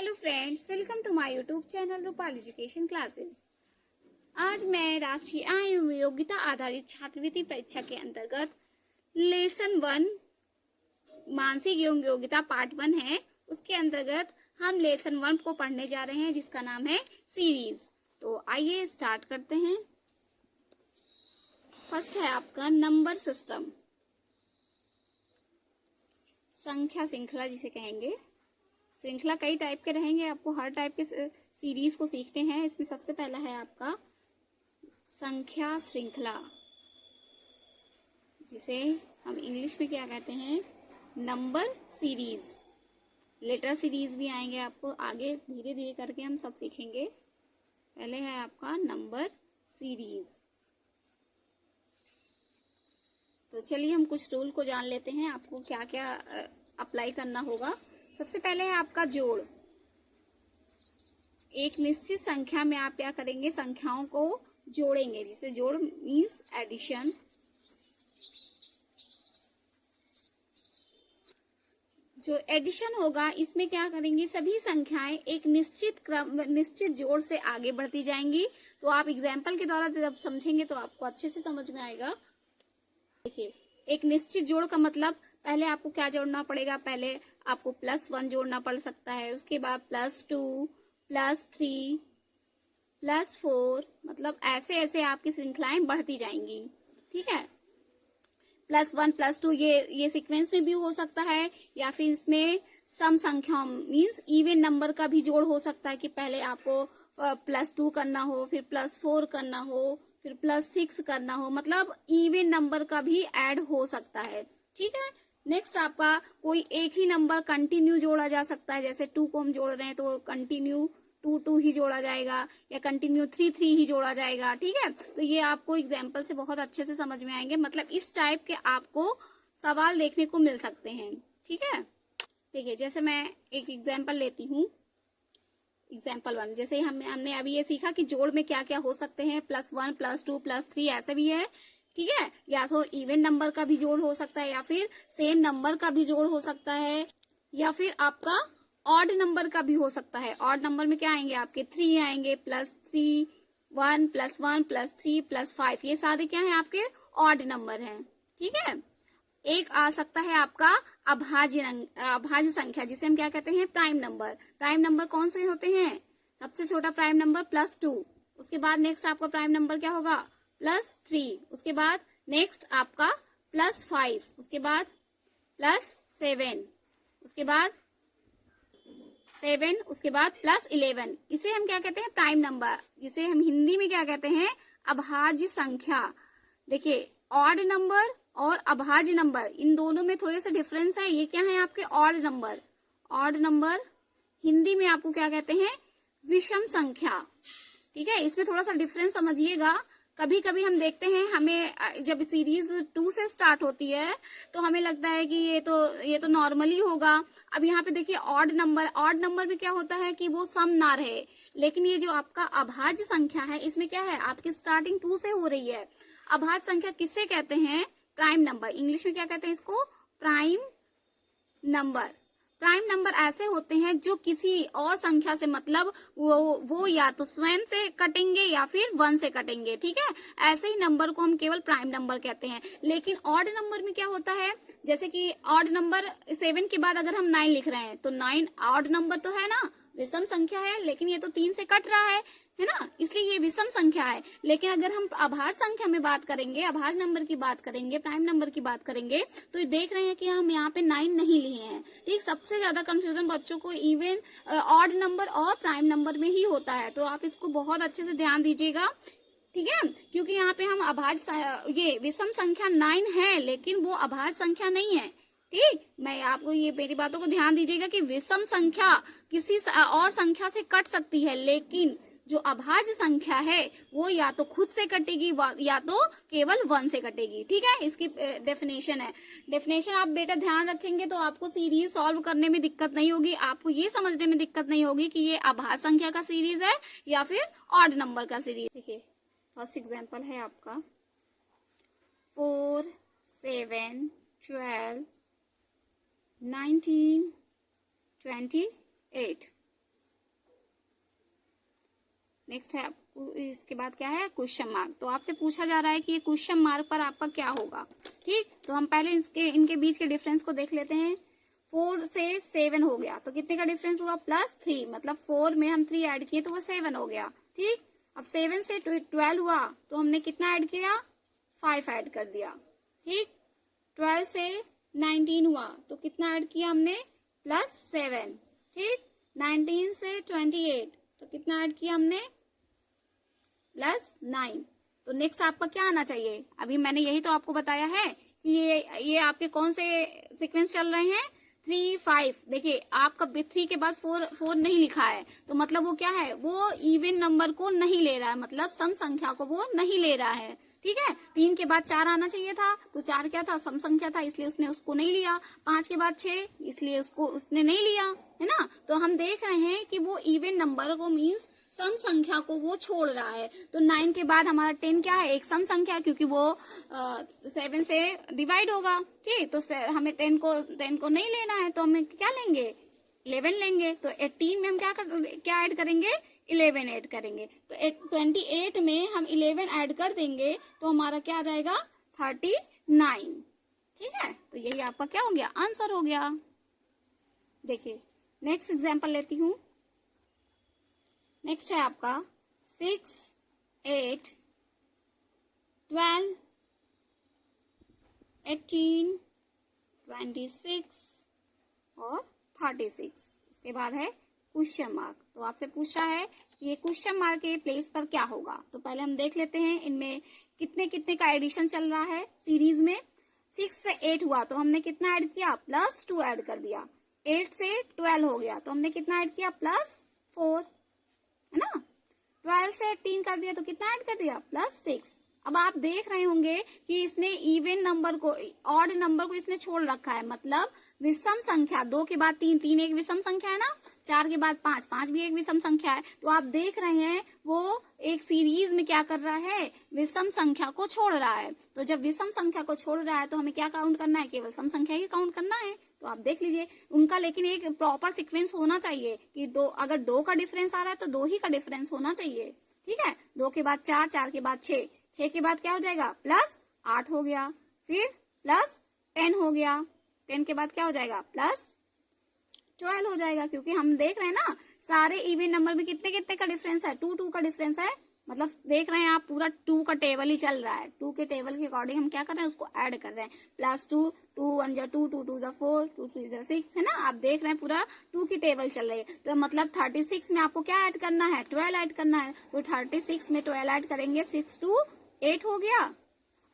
Hello friends, welcome to my YouTube channel Rupal education classes. आज मैं राष्ट्रीय आय एवं योग्यता आधारित छात्रवृत्ति परीक्षा के अंतर्गत लेसन 1 मानसिक एवं योग्यता पार्ट 1 है। उसके अंतर्गत हम लेसन 1 को पढ़ने जा रहे हैं, जिसका नाम है सीरीज। तो आइए स्टार्ट करते हैं। फर्स्ट है आपका नंबर सिस्टम, संख्या श्रृंखला जिसे कहेंगे। श्रृंखला कई टाइप के रहेंगे, आपको हर टाइप के सीरीज को सीखने हैं। इसमें सबसे पहला है आपका संख्या श्रृंखला, जिसे हम इंग्लिश में क्या कहते हैं, नंबर सीरीज। लेटर सीरीज भी आएंगे आपको आगे, धीरे धीरे करके हम सब सीखेंगे। पहले है आपका नंबर सीरीज। तो चलिए हम कुछ रूल को जान लेते हैं, आपको क्या क्या अप्लाई करना होगा। सबसे पहले है आपका जोड़। एक निश्चित संख्या में आप क्या करेंगे, संख्याओं को जोड़ेंगे, जिसे जोड़ मीन्स एडिशन। जो एडिशन होगा इसमें क्या करेंगे, सभी संख्याएं एक निश्चित क्रम, निश्चित जोड़ से आगे बढ़ती जाएंगी। तो आप एग्जाम्पल के द्वारा जब समझेंगे तो आपको अच्छे से समझ में आएगा। देखिए, एक निश्चित जोड़ का मतलब पहले आपको क्या जोड़ना पड़ेगा, पहले आपको +1 जोड़ना पड़ सकता है, उसके बाद +2, +3, +4, मतलब ऐसे ऐसे आपकी श्रृंखलाएं बढ़ती जाएंगी। ठीक है, +1 +2 ये सीक्वेंस में भी हो सकता है, या फिर इसमें सम संख्याओं मीन्स इवन नंबर का भी जोड़ हो सकता है कि पहले आपको +2 करना हो, फिर +4 करना हो, फिर +6 करना हो, मतलब इवन नंबर का भी ऐड हो सकता है। ठीक है, नेक्स्ट आपका कोई एक ही नंबर कंटिन्यू जोड़ा जा सकता है, जैसे 2 को हम जोड़ रहे हैं तो कंटिन्यू 2 ही जोड़ा जाएगा, या कंटिन्यू 3 ही जोड़ा जाएगा। ठीक है, तो ये आपको एग्जाम्पल से बहुत अच्छे से समझ में आएंगे। मतलब इस टाइप के आपको सवाल देखने को मिल सकते हैं। ठीक है, देखिए जैसे मैं एक एग्जाम्पल लेती हूँ, एग्जाम्पल 1। जैसे हमने अभी ये सीखा कि जोड़ में क्या क्या हो सकते हैं, +1 +2 +3 ऐसे भी है। ठीक है, या तो इवन नंबर का भी जोड़ हो सकता है, या फिर सेम नंबर का भी जोड़ हो सकता है, या फिर आपका ऑड नंबर का भी हो सकता है। ऑड नंबर में क्या आएंगे, आपके 3 आएंगे, +3, 1 +1 +3 +5, ये सारे क्या हैं, आपके ऑड नंबर हैं। ठीक है, एक आ सकता है आपका अभाज्य संख्या, जिसे हम क्या कहते हैं, प्राइम नंबर। प्राइम नंबर कौन से होते हैं, सबसे छोटा प्राइम नंबर +2, उसके बाद नेक्स्ट आपका प्राइम नंबर क्या होगा, +3, उसके बाद नेक्स्ट आपका +5, उसके बाद +7, उसके बाद 7, उसके बाद +11। इसे हम क्या कहते हैं, प्राइम नंबर, जिसे हम हिंदी में क्या कहते हैं, अभाज्य संख्या। देखिए, ऑड नंबर और अभाज्य नंबर, इन दोनों में थोड़े से डिफरेंस है। ये क्या है, आपके odd number. Odd number Hindi में आपको क्या कहते हैं, विषम संख्या। ठीक है, इसमें थोड़ा सा डिफरेंस समझिएगा। कभी कभी हम देखते हैं, हमें जब सीरीज 2 से स्टार्ट होती है तो हमें लगता है कि ये तो नॉर्मली होगा। अब यहाँ पे देखिए, ऑड नंबर में क्या होता है कि वो सम ना रहे, लेकिन ये जो आपका अभाज्य संख्या है, इसमें क्या है, आपकी स्टार्टिंग 2 से हो रही है। अभाज्य संख्या किससे कहते हैं, प्राइम नंबर। इंग्लिश में क्या कहते हैं इसको, प्राइम नंबर। प्राइम नंबर ऐसे होते हैं जो किसी और संख्या से, मतलब वो या तो स्वयं से कटेंगे या फिर 1 से कटेंगे। ठीक है, ऐसे ही नंबर को हम केवल प्राइम नंबर कहते हैं। लेकिन ऑड नंबर में क्या होता है, जैसे कि ऑड नंबर 7 के बाद अगर हम 9 लिख रहे हैं तो 9 ऑड नंबर तो है ना, विषम संख्या है, लेकिन ये तो 3 से कट रहा है ना, इसलिए ये विषम संख्या है। लेकिन अगर हम अभाज्य संख्या में बात करेंगे, अभाज्य नंबर की बात करेंगे, प्राइम नंबर की बात करेंगे, तो ये देख रहे हैं कि हम यहाँ पे 9 नहीं लिए हैं। ठीक, सबसे ज्यादा कंफ्यूजन बच्चों को इवन ऑड नंबर और प्राइम नंबर में ही होता है, तो आप इसको बहुत अच्छे से ध्यान दीजिएगा। ठीक है, क्योंकि यहाँ पे हम ये विषम संख्या 9 है, लेकिन वो अभाज्य संख्या नहीं है। ठीक, मैं आपको ये, मेरी बातों को ध्यान दीजिएगा कि विषम संख्या किसी और संख्या से कट सकती है, लेकिन जो अभाज्य संख्या है वो या तो खुद से कटेगी या तो केवल 1 से कटेगी। ठीक है, इसकी डेफिनेशन है। डेफिनेशन आप बेटा ध्यान रखेंगे तो आपको सीरीज सॉल्व करने में दिक्कत नहीं होगी, आपको ये समझने में दिक्कत नहीं होगी कि ये अभाज्य संख्या का सीरीज है या फिर ऑड नंबर का सीरीज। देखिए, फर्स्ट एग्जाम्पल है आपका 4, 7, 12, 19, 28। नेक्स्ट है इसके बाद क्या है, क्वेश्चन मार्क। तो आपसे पूछा जा रहा है कि ये क्वेश्चन मार्क पर आपका क्या होगा। ठीक, तो हम पहले इनके बीच के डिफरेंस को देख लेते हैं। 4 से 7 हो गया तो कितने का डिफरेंस हुआ, +3, मतलब 4 में हम 3 ऐड किए तो वो 7 हो गया। ठीक, अब 7 से 12 हुआ तो हमने कितना ऐड किया, 5 ऐड कर दिया। ठीक, 12 से 19 हुआ तो कितना ऐड किया हमने, +7। ठीक, 19 से 28 तो कितना ऐड किया हमने, +9। तो नेक्स्ट आपका क्या आना चाहिए, अभी मैंने यही तो आपको बताया है कि ये आपके कौन से सीक्वेंस चल रहे हैं, 3, 5। देखिए आपका 3 के बाद 4 नहीं लिखा है तो मतलब वो क्या है, वो इवन नंबर को नहीं ले रहा है, मतलब सम संख्या को वो नहीं ले रहा है। ठीक है, 3 के बाद 4 आना चाहिए था तो 4 क्या था, सम संख्या था, इसलिए उसने उसको नहीं लिया। 5 के बाद 6, इसलिए उसने नहीं लिया, है ना। तो हम देख रहे हैं कि वो इवन नंबर को मीन्स सम संख्या को वो छोड़ रहा है। तो 9 के बाद हमारा 10 क्या है, एक सम संख्या, क्योंकि वो 7 से डिवाइड होगा। ठीक, तो हमें 10 को नहीं लेना है तो हमें क्या लेंगे, 11 लेंगे। तो 18 में हम क्या ऐड करेंगे, 11 ऐड करेंगे। तो 28 में हम 11 ऐड कर देंगे तो हमारा क्या आ जाएगा, 39। ठीक है, तो यही आपका क्या हो गया, आंसर हो गया। देखिए नेक्स्ट एग्जांपल लेती हूँ। नेक्स्ट है आपका 6, 8, 12, 18, 26 और 36। उसके बाद है क्वेश्चन मार्क। तो आपसे पूछा है कि ये क्वेश्चन मार्क के प्लेस पर क्या होगा। तो पहले हम देख लेते हैं इनमें कितने कितने का एडिशन चल रहा है सीरीज में। 6 से 8 हुआ तो हमने कितना ऐड किया, +2 ऐड कर दिया। 8 से 12 हो गया तो हमने कितना ऐड किया, +4, है ना। 12 से 18 कर दिया तो कितना ऐड कर दिया, +6। अब आप देख रहे होंगे कि इसने इवन नंबर को, ऑड नंबर को इसने छोड़ रखा है, मतलब विषम संख्या। 2 के बाद 3, 3 एक विषम संख्या है ना। 4 के बाद 5, 5 भी एक विषम संख्या है। तो आप देख रहे हैं वो एक सीरीज में क्या कर रहा है, विषम संख्या को छोड़ रहा है। तो जब विषम संख्या को छोड़ रहा है तो हमें क्या काउंट करना है, केवल सम संख्या ही काउंट करना है। तो आप देख लीजिए उनका, लेकिन एक प्रॉपर सीक्वेंस होना चाहिए कि अगर 2 का डिफरेंस आ रहा है तो 2 ही का डिफरेंस होना चाहिए। ठीक है, 2 के बाद 4, 4 के बाद 6, 6 के बाद क्या हो जाएगा, +8 हो गया, फिर +10 हो गया, 10 के बाद क्या हो जाएगा, +12 हो जाएगा। क्योंकि हम देख रहे हैं ना सारे इवन नंबर में कितने कितने का डिफरेंस है, 2 2 का डिफरेंस है। मतलब देख रहे हैं आप पूरा 2 का टेबल ही चल रहा है। 2 के टेबल के अकॉर्डिंग हम क्या कर रहे हैं, उसको ऐड कर रहे हैं। +2, 2 1 जा 2, 2 2 जा 4, 2 3 जा 6, है ना। आप देख रहे हैं पूरा 2 की टेबल चल रही है। तो मतलब 36 में आपको क्या ऐड करना है, 12 ऐड करना है। तो 36 में 12 ऐड करेंगे, 6 2 8 हो गया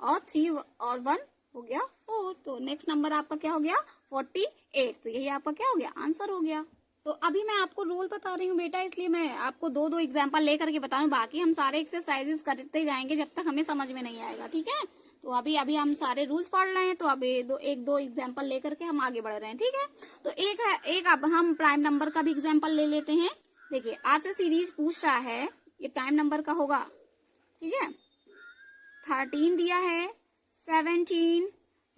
और 3 और 1 हो गया 4। तो नेक्स्ट नंबर आपका क्या हो गया, 48। तो यही आपका क्या हो गया, आंसर हो गया। तो अभी मैं आपको रूल बता रही हूँ बेटा, इसलिए मैं आपको 2 एग्जाम्पल लेकर के बता रही हूँ। बाकी हम सारे एक्सरसाइजेस करते जाएंगे जब तक हमें समझ में नहीं आएगा। ठीक है, तो अभी हम सारे रूल्स पढ़ रहे हैं। तो अभी एक दो एग्जाम्पल लेकर के हम आगे बढ़ रहे हैं। ठीक है, तो एक अब हम प्राइम नंबर का भी एग्जाम्पल ले लेते हैं। देखिए आपसे सीरीज पूछ रहा है, ये प्राइम नंबर का होगा। ठीक है, 13 दिया है, 17,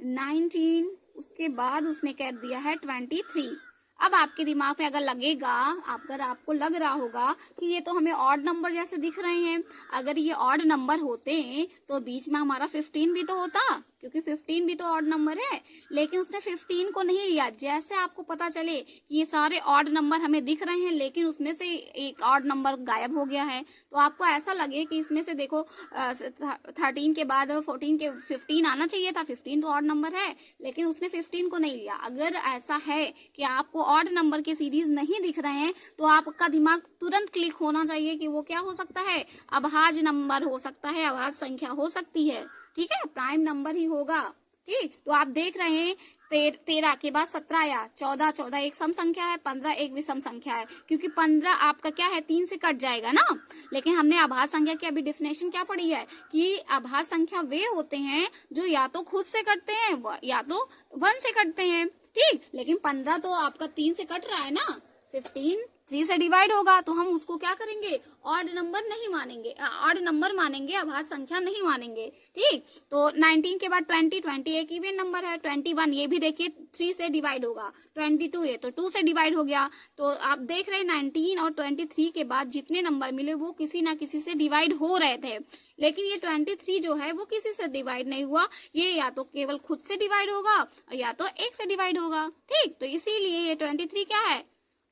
19, उसके बाद उसने कह दिया है 23। अब आपके दिमाग में अगर लगेगा, अगर आपको लग रहा होगा कि ये तो हमें ऑड नंबर जैसे दिख रहे हैं, अगर ये ऑड नंबर होते तो बीच में हमारा 15 भी तो होता, क्योंकि 15 भी तो ऑड नंबर है। लेकिन उसने 15 को नहीं लिया। जैसे आपको पता चले कि ये सारे ऑड नंबर हमें दिख रहे हैं लेकिन उसमें से एक ऑड नंबर गायब हो गया है, तो आपको ऐसा लगे कि इसमें से देखो 13 के बाद 14 के 15 आना चाहिए था। 15 तो ऑड नंबर है लेकिन उसने 15 को नहीं लिया। अगर ऐसा है कि आपको ऑड नंबर के सीरीज नहीं दिख रहे हैं तो आपका दिमाग तुरंत क्लिक होना चाहिए कि वो क्या हो सकता है, अभाज्य नंबर हो सकता है, अभाज्य संख्या हो सकती है। ठीक है, प्राइम नंबर ही होगा। ठीक, तो आप देख रहे हैं 13 के बाद 17 आया, 14, 14 एक सम संख्या है, 15 एक विषम संख्या है। क्योंकि 15 आपका क्या है, 3 से कट जाएगा ना। लेकिन हमने अभाज्य संख्या की अभी डेफिनेशन क्या पढ़ी है कि अभाज्य संख्या वे होते हैं जो या तो खुद से कटते हैं या तो 1 से कटते हैं। ठीक, लेकिन 15 तो आपका 3 से कट रहा है ना, 15 3 से डिवाइड होगा तो हम उसको क्या करेंगे, ऑड नंबर नहीं मानेंगे, ऑड नंबर मानेंगे, अभाज्य संख्या नहीं मानेंगे। ठीक, तो 19 के बाद 20 एक इवन नंबर है। 21 ये भी देखिए 3 से डिवाइड होगा। 22 ये तो 2 से डिवाइड हो गया। तो आप देख रहे हैं 19 और 23 के बाद जितने नंबर मिले वो किसी ना किसी से डिवाइड हो रहे थे, लेकिन ये 23 जो है वो किसी से डिवाइड नहीं हुआ। ये या तो केवल खुद से डिवाइड होगा या तो एक से डिवाइड होगा। ठीक, तो इसीलिए ये 23 क्या है,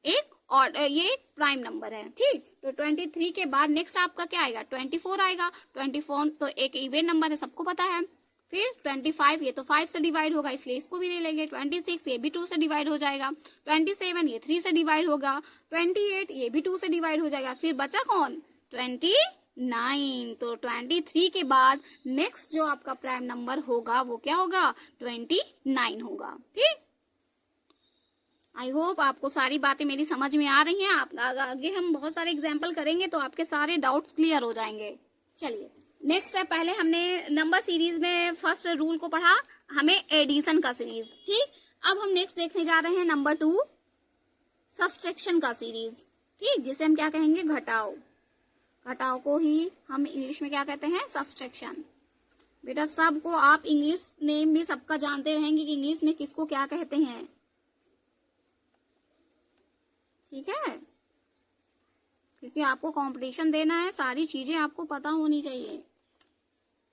एक और ये एक प्राइम नंबर है। ठीक, तो 23 के बाद नेक्स्ट आपका क्या आएगा, 24 आएगा। 24 तो एक इवन नंबर है, सबको पता है। फिर 25 ये तो 5 से डिवाइड होगा, इसलिए इसको भी ले लेंगे। 26 ये भी 2 से डिवाइड हो जाएगा। 27 ये 3 से डिवाइड होगा। 28 ये भी 2 से डिवाइड हो जाएगा। फिर बचा कौन, 29। तो 23 के बाद नेक्स्ट जो आपका प्राइम नंबर होगा वो क्या होगा, 29 होगा। ठीक, आई होप आपको सारी बातें मेरी समझ में आ रही हैं। आप आगे हम बहुत सारे एग्जाम्पल करेंगे तो आपके सारे डाउट्स क्लियर हो जाएंगे। चलिए नेक्स्ट है, पहले हमने नंबर सीरीज में फर्स्ट रूल को पढ़ा, हमें एडिशन का सीरीज। ठीक, अब हम नेक्स्ट देखने जा रहे हैं नंबर 2 सब्सट्रैक्शन का सीरीज। ठीक, जिसे हम क्या कहेंगे, घटाव। घटाव को ही हम इंग्लिश में क्या कहते हैं, सब्सट्रैक्शन। बेटा सबको आप इंग्लिश नेम भी सबका जानते रहेंगे कि इंग्लिश में किसको क्या कहते हैं। ठीक है, क्योंकि आपको कंपटीशन देना है, सारी चीजें आपको पता होनी चाहिए।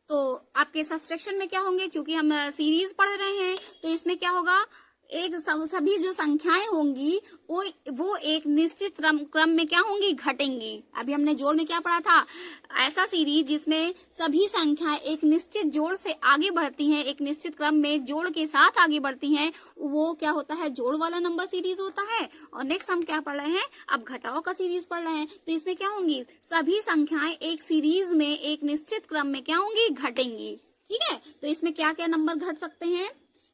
तो आपके सब्सट्रैक्शन में क्या होंगे, क्योंकि हम सीरीज पढ़ रहे हैं तो इसमें क्या होगा, एक सभी जो संख्याएं होंगी वो एक निश्चित क्रम में क्या होंगी, घटेंगी। अभी हमने जोड़ में क्या पढ़ा था, ऐसा सीरीज जिसमें सभी संख्याएं एक निश्चित जोड़ से आगे बढ़ती हैं, एक निश्चित क्रम में जोड़ के साथ आगे बढ़ती हैं, वो क्या होता है, जोड़ वाला नंबर सीरीज होता है। और नेक्स्ट हम क्या पढ़ रहे हैं, अब घटाव का सीरीज पढ़ रहे हैं। तो इसमें क्या होंगी, सभी संख्याएं एक सीरीज में एक निश्चित क्रम में क्या होंगी, घटेंगी। ठीक है, तो इसमें क्या क्या नंबर घट सकते हैं,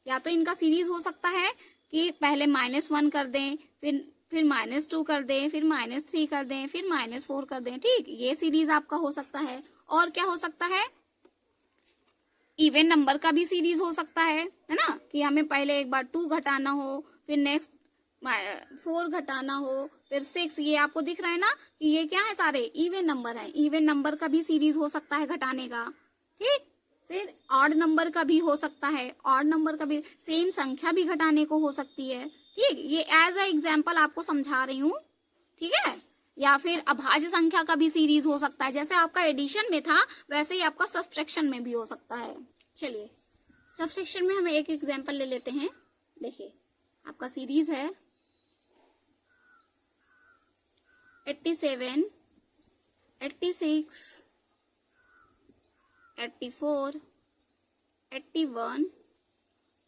या तो इनका सीरीज हो सकता है कि पहले -1 कर दें, फिर -2 कर दें, फिर -3 कर दें, फिर -4 कर दें। ठीक, ये सीरीज आपका हो सकता है। और क्या हो सकता है, इवन नंबर का भी सीरीज हो सकता है ना, कि हमें पहले एक बार 2 घटाना हो, फिर नेक्स्ट 4 घटाना हो, फिर 6। ये आपको दिख रहा है ना कि ये क्या है, सारे इवन नंबर है। इवन नंबर का भी सीरीज हो सकता है घटाने का। ठीक, फिर ऑड नंबर का भी हो सकता है, ऑड नंबर का भी, सेम संख्या भी घटाने को हो सकती है। ठीक, ये एज अ एग्जाम्पल आपको समझा रही हूँ। ठीक है, या फिर अभाज्य संख्या का भी सीरीज हो सकता है, जैसे आपका एडिशन में था वैसे ही आपका सब्सट्रैक्शन में भी हो सकता है। चलिए सब्सट्रैक्शन में हम एक एग्जाम्पल ले लेते हैं। देखिए आपका सीरीज है 87, 86, 84, 81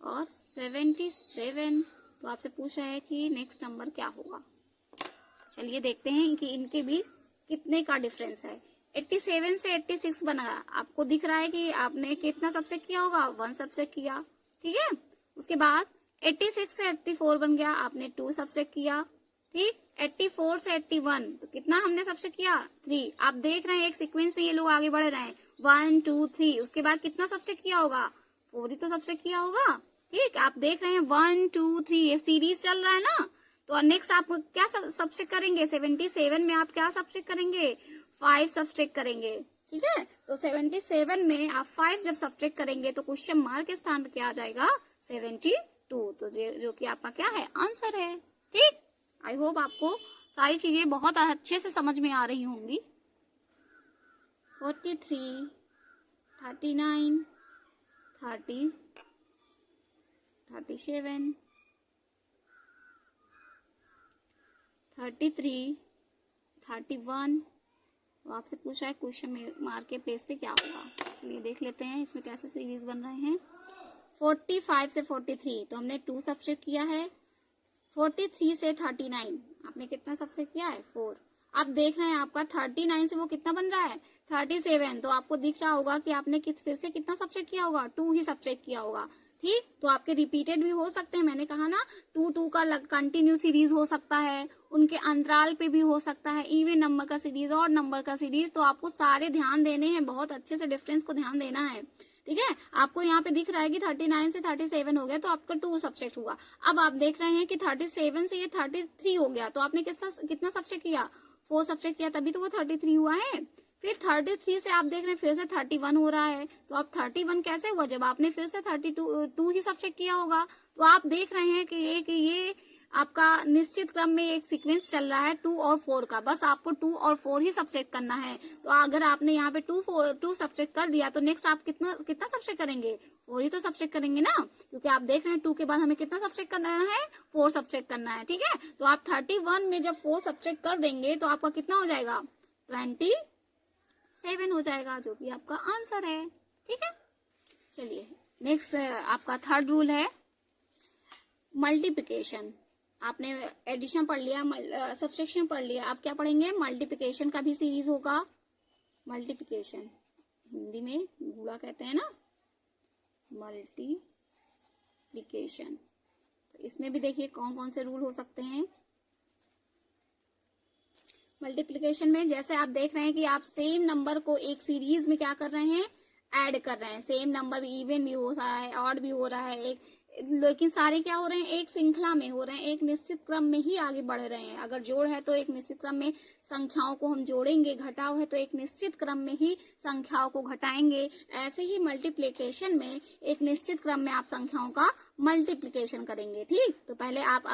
और 77। तो आपसे पूछा है कि नेक्स्ट नंबर क्या होगा। चलिए देखते हैं कि इनके बीच कितने का डिफरेंस है। 87 से 86 बना, आपको दिख रहा है कि आपने कितना सबसेट किया होगा, 1 सबसेट किया। ठीक है, उसके बाद 86 से 84 बन गया, आपने 2 सबसेट किया। ठीक, 84 से 81 तो कितना हमने सबसे किया, 3। आप देख रहे हैं एक सीक्वेंस में ये लोग आगे बढ़ रहे हैं, 1 2 3। उसके बाद कितना सबसे किया होगा, 4 ही तो सबसे किया होगा। ठीक, आप देख रहे हैं 1 2 3, ये सीरीज चल रहा है ना। तो नेक्स्ट आप क्या सबसे करेंगे, 77 में आप क्या सबसे करेंगे, 5 सब्सट्रैक्ट करेंगे। ठीक है, तो 77 में आप 5 जब सब्सट्रैक्ट करेंगे तो क्वेश्चन मार्क के स्थान पर क्या आ जाएगा, 72। तो जो कि आपका क्या है, आंसर है। ठीक, आई होप आपको सारी चीजें बहुत अच्छे से समझ में आ रही होंगी। 43, 39, 30, 37, 33, 31। तो आपसे पूछा है क्वेश्चन में मार्क के प्लेस पे क्या होगा। चलिए देख लेते हैं इसमें कैसे सीरीज बन रहे हैं। 45 से 43 तो हमने 2 सब्सट्रैक्ट किया है। 43 से 39 आपने कितना सब्सट्रैक्ट किया है, 4। आप देख रहे हैं आपका 39 से वो कितना बन रहा है, 37। तो आपको दिख रहा होगा कि आपने फिर से कितना सब्सट्रैक्ट किया होगा, 2 ही सब्सट्रैक्ट किया होगा। ठीक, तो आपके रिपीटेड भी हो सकते हैं, मैंने कहा ना 2 का कंटिन्यू सीरीज हो सकता है, उनके अंतराल पे भी हो सकता है, इवन नंबर का सीरीज और नंबर का सीरीज। तो आपको सारे ध्यान देने हैं, बहुत अच्छे से डिफरेंस को ध्यान देना है। ठीक है। आपको यहाँ पे दिख रहा है कि 39 से 37 हो गया तो आपका 2 सब्जेक्ट हुआ। अब आप देख रहे हैं कि 37 से ये 33 हो गया तो आपने कितना सब्जेक्ट किया, 4 सब्जेक्ट किया, तभी तो वो 33 हुआ है। फिर 33 से आप देख रहे हैं फिर से 31 हो रहा है, तो अब 31 कैसे हुआ, जब आपने फिर से 32 ही सब्जेक्ट किया होगा। तो आप देख रहे हैं कि ये आपका निश्चित क्रम में एक सीक्वेंस चल रहा है 2 और 4 का, बस आपको 2 और 4 ही सब्जेक्ट करना है। तो अगर आपने यहाँ पे 2 सब्जेक्ट कर दिया तो नेक्स्ट आप कितना सब्जेक्ट करेंगे, 4 ही तो सब्जेक्ट करेंगे ना, क्योंकि आप देख रहे हैं 2 के बाद हमें कितना सब्जेक्ट करना है, 4 सब्जेक्ट करना है। ठीक है, तो आप 31 में जब 4 सब्जेक्ट कर देंगे तो आपका कितना हो जाएगा, 27 हो जाएगा, जो कि आपका आंसर है। ठीक है, चलिए नेक्स्ट आपका थर्ड रूल है मल्टीप्लिकेशन। आपने एडिशन पढ़ लिया, सब्ट्रैक्शन पढ़ लिया, आप क्या पढ़ेंगे, मल्टीप्लिकेशन का भी सीरीज होगा। मल्टीप्लिकेशन हिंदी में गुणा कहते हैं ना, मल्टीप्लिकेशन। तो इसमें भी देखिए कौन कौन से रूल हो सकते हैं मल्टीप्लिकेशन में। जैसे आप देख रहे हैं कि आप सेम नंबर को एक सीरीज में क्या कर रहे हैं, ऐड कर रहे हैं। सेम नंबर इवन भी हो रहा है, ऑड भी हो रहा है, लेकिन सारे क्या हो रहे हैं, एक श्रृंखला में हो रहे हैं, एक निश्चित क्रम में ही आगे बढ़ रहे हैं। अगर जोड़ है तो एक निश्चित क्रम में संख्याओं को हम जोड़ेंगे, घटाव है तो एक निश्चित क्रम में ही संख्याओं को घटाएंगे। ऐसे ही मल्टीप्लिकेशन में एक निश्चित क्रम में आप संख्याओं का मल्टीप्लिकेशन करेंगे। ठीक, तो पहले आप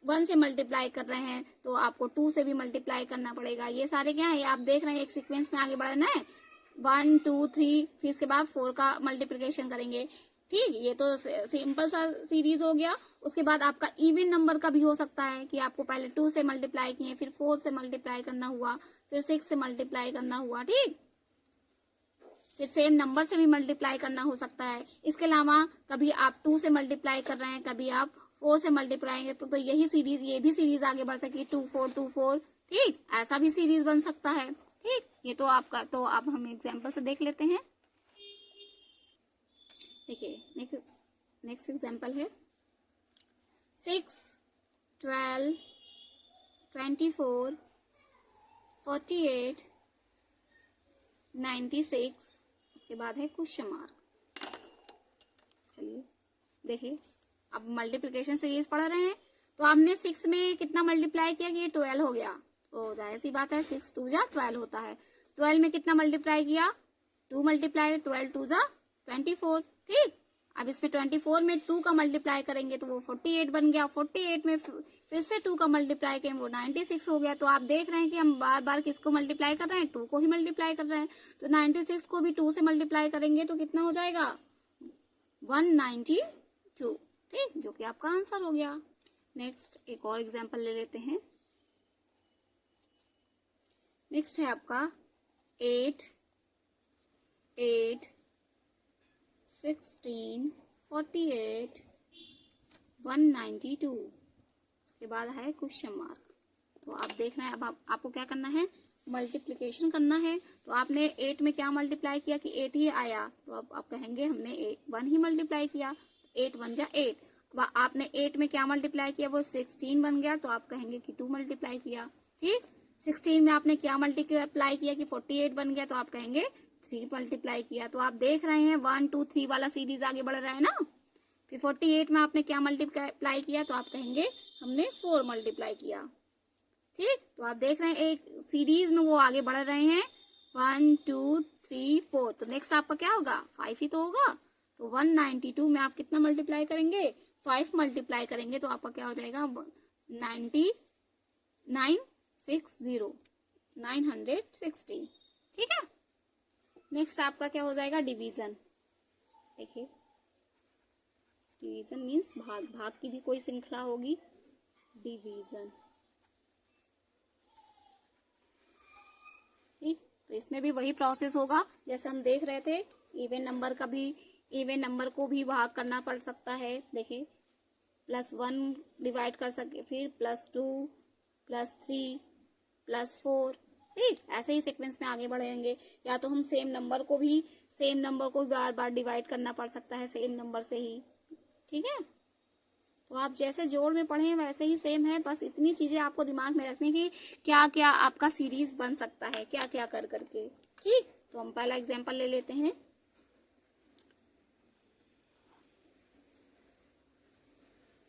1 से मल्टीप्लाई कर रहे हैं तो आपको 2 से भी मल्टीप्लाई करना पड़ेगा। ये सारे क्या है, आप देख रहे हैं एक सीक्वेंस में आगे बढ़ना है, 1 2 3, फिर इसके बाद 4 का मल्टीप्लिकेशन करेंगे। ठीक, ये तो सिंपल सा सीरीज हो गया। उसके बाद आपका इवन नंबर का भी हो सकता है कि आपको पहले 2 से मल्टीप्लाई किए, फिर 4 से मल्टीप्लाई करना हुआ, फिर 6 से मल्टीप्लाई करना हुआ। ठीक, फिर सेम नंबर से भी मल्टीप्लाई करना हो सकता है। इसके अलावा कभी आप 2 से मल्टीप्लाई कर रहे हैं, कभी आप 4 से मल्टीप्लाई तो यही सीरीज, ये भी सीरीज आगे बढ़ सकती है, 2 4 2 4। ठीक, ऐसा भी सीरीज बन सकता है। ठीक, ये तो आपका, तो अब हम एग्जाम्पल से देख लेते हैं। देखिए नेक्स्ट एग्जाम्पल है 6 12 24 48 96। उसके बाद है क्वेश्चन मार्क। चलिए देखिए, अब मल्टीप्लिकेशन सीरीज पढ़ रहे हैं तो आपने 6 में कितना मल्टीप्लाई किया कि ये 12 हो गया, तो जाहिर सी बात है 6 2 जा 12 होता है। 12 में कितना मल्टीप्लाई किया, 2 मल्टीप्लाई, 12 2 जा 24। ठीक, अब इसमें 24 में 2 का मल्टीप्लाई करेंगे तो वो 48 बन गया। 48 में फिर से 2 का मल्टीप्लाई करेंगे वो 96 हो गया। तो आप देख रहे हैं कि हम बार बार किसको मल्टीप्लाई कर रहे हैं, 2 को ही मल्टीप्लाई कर रहे हैं। तो 96 को भी 2 से मल्टीप्लाई करेंगे तो कितना हो जाएगा, 192। ठीक, जो कि आपका आंसर हो गया। नेक्स्ट एक और एग्जाम्पल ले लेते हैं। नेक्स्ट है आपका 8 8 16 48 192। उसके बाद है क्वेश्चन मार्क। तो आप देख रहे हैं अब आपको क्या करना है, मल्टीप्लिकेशन करना है। तो आपने 8 में क्या मल्टीप्लाई किया कि 8 ही आया, तो अब आप कहेंगे हमने 1 ही मल्टीप्लाई किया, 8 1 जा 8। अब आपने 8 में क्या मल्टीप्लाई किया, वो 16 बन गया, तो आप कहेंगे कि 2 मल्टीप्लाई किया। ठीक, 16 में आपने क्या मल्टीप्लाई किया कि 48 बन गया, तो आप कहेंगे 3 मल्टीप्लाई किया। तो आप देख रहे हैं 1 2 3 वाला सीरीज आगे बढ़ रहा है ना। फिर 48 में आपने क्या मल्टीप्लाई किया, तो आप कहेंगे हमने 4 मल्टीप्लाई किया। ठीक, तो आप देख रहे हैं एक सीरीज में वो आगे बढ़ रहे हैं, 1 2 3 4। तो नेक्स्ट आपका क्या होगा, 5 ही तो होगा। तो 192 में आप कितना मल्टीप्लाई करेंगे, 5 मल्टीप्लाई करेंगे, तो आपका क्या हो जाएगा, 960। ठीक है, नेक्स्ट आपका क्या हो जाएगा, डिवीजन। देखिए डिवीजन मीन्स भाग, भाग की भी कोई श्रृंखला होगी, डिवीजन। ठीक, तो इसमें भी वही प्रोसेस होगा जैसे हम देख रहे थे। इवन नंबर को भी भाग करना पड़ सकता है। देखिए +1 डिवाइड कर सके, फिर +2 +3 +4। ठीक, ऐसे ही सीक्वेंस में आगे बढ़ेंगे। या तो हम सेम नंबर को भी बार बार डिवाइड करना पड़ सकता है सेम नंबर से ही। ठीक है, तो आप जैसे जोड़ में पढ़े वैसे ही सेम है, बस इतनी चीजें आपको दिमाग में रखने की क्या क्या आपका सीरीज बन सकता है, क्या क्या कर करके। ठीक, तो हम पहला एग्जांपल ले लेते हैं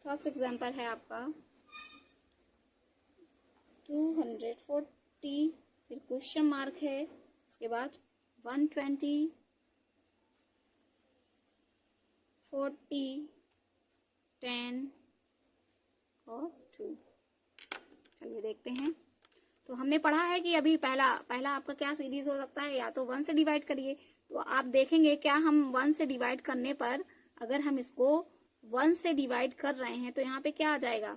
फर्स्ट एग्जांपल है आपका 240, फिर क्वेश्चन मार्क है, उसके बाद 120, 40, 10 और 2। चलिए देखते हैं। तो हमने पढ़ा है कि अभी पहला आपका क्या सीरीज हो सकता है, या तो 1 से डिवाइड करिए। तो आप देखेंगे क्या हम 1 से डिवाइड करने पर, अगर हम इसको 1 से डिवाइड कर रहे हैं तो यहाँ पे क्या आ जाएगा,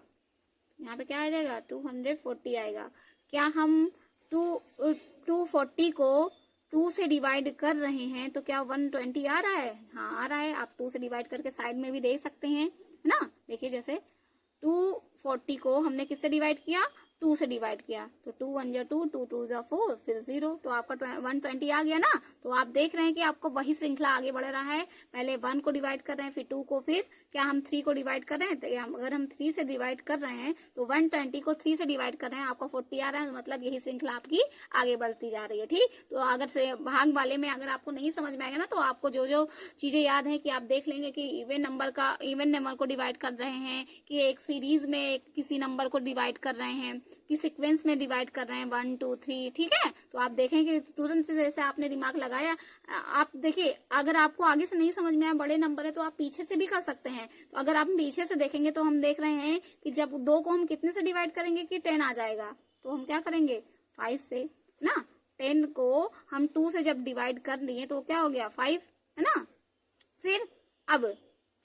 यहाँ पे क्या आ जाएगा 240 आएगा। क्या हम 240 को 2 से डिवाइड कर रहे हैं तो क्या 120 आ रहा है? हाँ आ रहा है। आप 2 से डिवाइड करके साइड में भी देख सकते हैं, है ना। देखिए जैसे 240 को हमने किससे डिवाइड किया, 2 से डिवाइड किया, तो 2 1 जा 2, 2 2 जा 4, फिर 0, तो आपका 120 आ गया ना। तो आप देख रहे हैं कि आपको वही श्रृंखला आगे बढ़ रहा है। पहले 1 को डिवाइड कर रहे हैं, फिर 2 को, फिर क्या हम 3 को डिवाइड कर रहे हैं। तो अगर हम 3 से डिवाइड कर रहे हैं तो 120 को 3 से डिवाइड कर रहे हैं, आपका 40 आ रहा है, मतलब यही श्रृंखला आपकी आगे बढ़ती जा रही है। ठीक, तो अगर से भाग वाले में अगर आपको नहीं समझ में आएगा ना, तो आपको जो जो चीजें याद है कि आप देख लेंगे कि इवन नंबर को डिवाइड कर रहे हैं, कि एक सीरीज में किसी नंबर को डिवाइड कर रहे हैं, कि सीक्वेंस में डिवाइड कर रहे हैं 1 2 3। ठीक है, तो आप देखेंगे तुरंत से जैसे आपने दिमाग लगाया। आप देखिए अगर आपको आगे से नहीं समझ में आया, बड़े नंबर है, तो आप पीछे से भी कर सकते हैं। तो अगर आप पीछे से देखेंगे तो हम देख रहे हैं कि जब 2 को हम कितने से डिवाइड करेंगे कि 10 आ जाएगा, तो हम क्या करेंगे 5 से ना। 10 को हम 2 से जब डिवाइड कर लिए तो क्या हो गया 5, है ना। फिर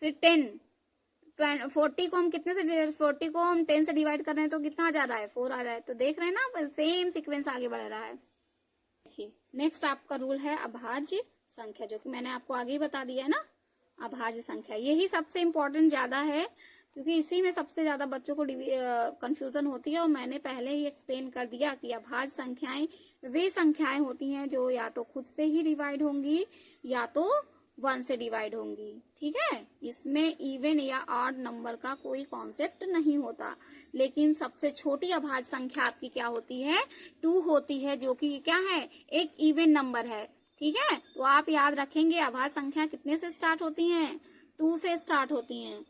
10 40 को हम कितने से 40 को हम 10 से डिवाइड कर रहे हैं तो कितना आ जा रहा है 4 आ रहा है। तो देख रहे हैं ना, सेम सीक्वेंस आगे बढ़ रहा है। देखिए नेक्स्ट आपका रूल है अभाज्य संख्या, जो कि मैंने आपको आगे ही बता दिया है ना। अभाज्य संख्या यही सबसे इम्पोर्टेंट ज्यादा है, क्योंकि इसी में सबसे ज्यादा बच्चों को कंफ्यूजन होती है। और मैंने पहले ही एक्सप्लेन कर दिया कि अभाज्य संख्याएं वे संख्याएं होती हैं जो या तो खुद से ही डिवाइड होंगी या तो 1 से डिवाइड होंगी। ठीक है, इसमें इवन या ऑड नंबर का कोई कॉन्सेप्ट नहीं होता। लेकिन सबसे छोटी अभाज्य संख्या आपकी क्या होती है, 2 होती है, जो कि क्या है एक इवन नंबर है। ठीक है, तो आप याद रखेंगे अभाज्य संख्या कितने से स्टार्ट होती हैं, 2 से स्टार्ट होती हैं।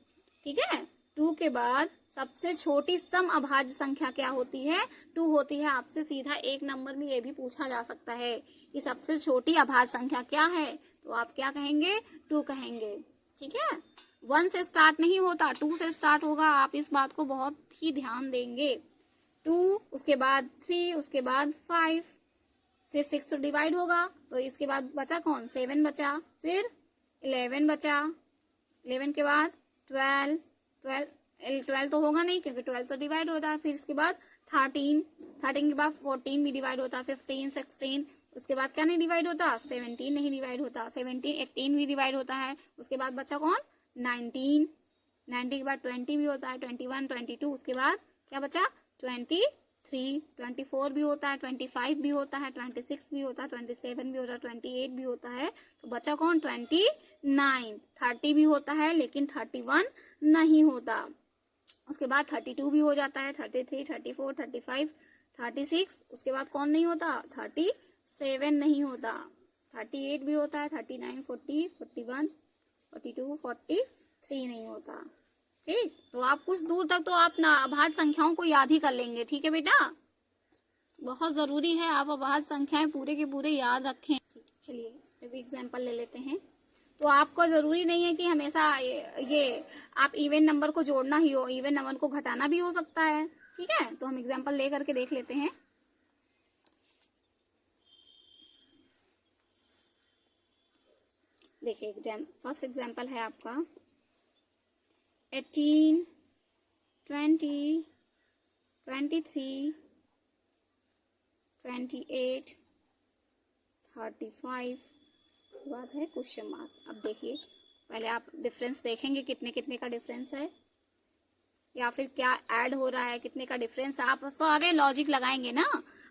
ठीक है, 2 के बाद सबसे छोटी सम अभाज्य संख्या क्या होती है, 2 होती है। आपसे सीधा एक नंबर में ये भी पूछा जा सकता है कि सबसे छोटी अभाज्य संख्या क्या है, तो आप क्या कहेंगे 2 कहेंगे। ठीक है, 1 से स्टार्ट नहीं होता, 2 से स्टार्ट होगा। आप इस बात को बहुत ही ध्यान देंगे। 2 उसके बाद 3 उसके बाद 5 फिर 6 तो डिवाइड होगा, तो इसके बाद बचा कौन 7 बचा, फिर 11 बचा, 11 के बाद 12 तो होगा नहीं क्योंकि 12 तो डिवाइड होता है। फिर इसके बाद 13 के बाद 14 भी डिवाइड होता है, 15 16 उसके बाद क्या नहीं डिवाइड होता, 17 नहीं डिवाइड होता, 17 18 भी डिवाइड होता है। उसके बाद बचा कौन 19 के बाद 20 भी होता है, 21 22 उसके बाद क्या बचा 23 24 भी होता है, 25 भी होता है, 26 भी होता है, 27 भी होता है, 28 भी होता है। तो बचा कौन 29 30 भी होता है लेकिन 31 नहीं होता। उसके बाद 32 भी हो जाता है, 33 34 35 36 उसके बाद कौन नहीं होता 37 नहीं होता, 38 भी होता है, 39 40 41 42 43 नहीं होता। ठीक, तो आप कुछ दूर तक तो आप ना अभाज्य संख्याओं को याद ही कर लेंगे। ठीक है बेटा, बहुत जरूरी है आप अभाज्य संख्याएं पूरे के पूरे याद रखें। चलिए इस पे भी एग्जांपल ले लेते हैं। तो आपको जरूरी नहीं है कि हमेशा ये आप इवन नंबर को जोड़ना ही हो, इवन नंबर को घटाना भी हो सकता है। ठीक है, तो हम एग्जांपल ले करके देख लेते हैं। देखिए फर्स्ट एग्जांपल है आपका 18 20 23 28 35 बाद है क्वेश्चन मार्क। अब देखिए पहले आप डिफरेंस देखेंगे कितने कितने का डिफरेंस है या फिर क्या ऐड हो रहा है, कितने का डिफरेंस। आप सारे लॉजिक लगाएंगे ना,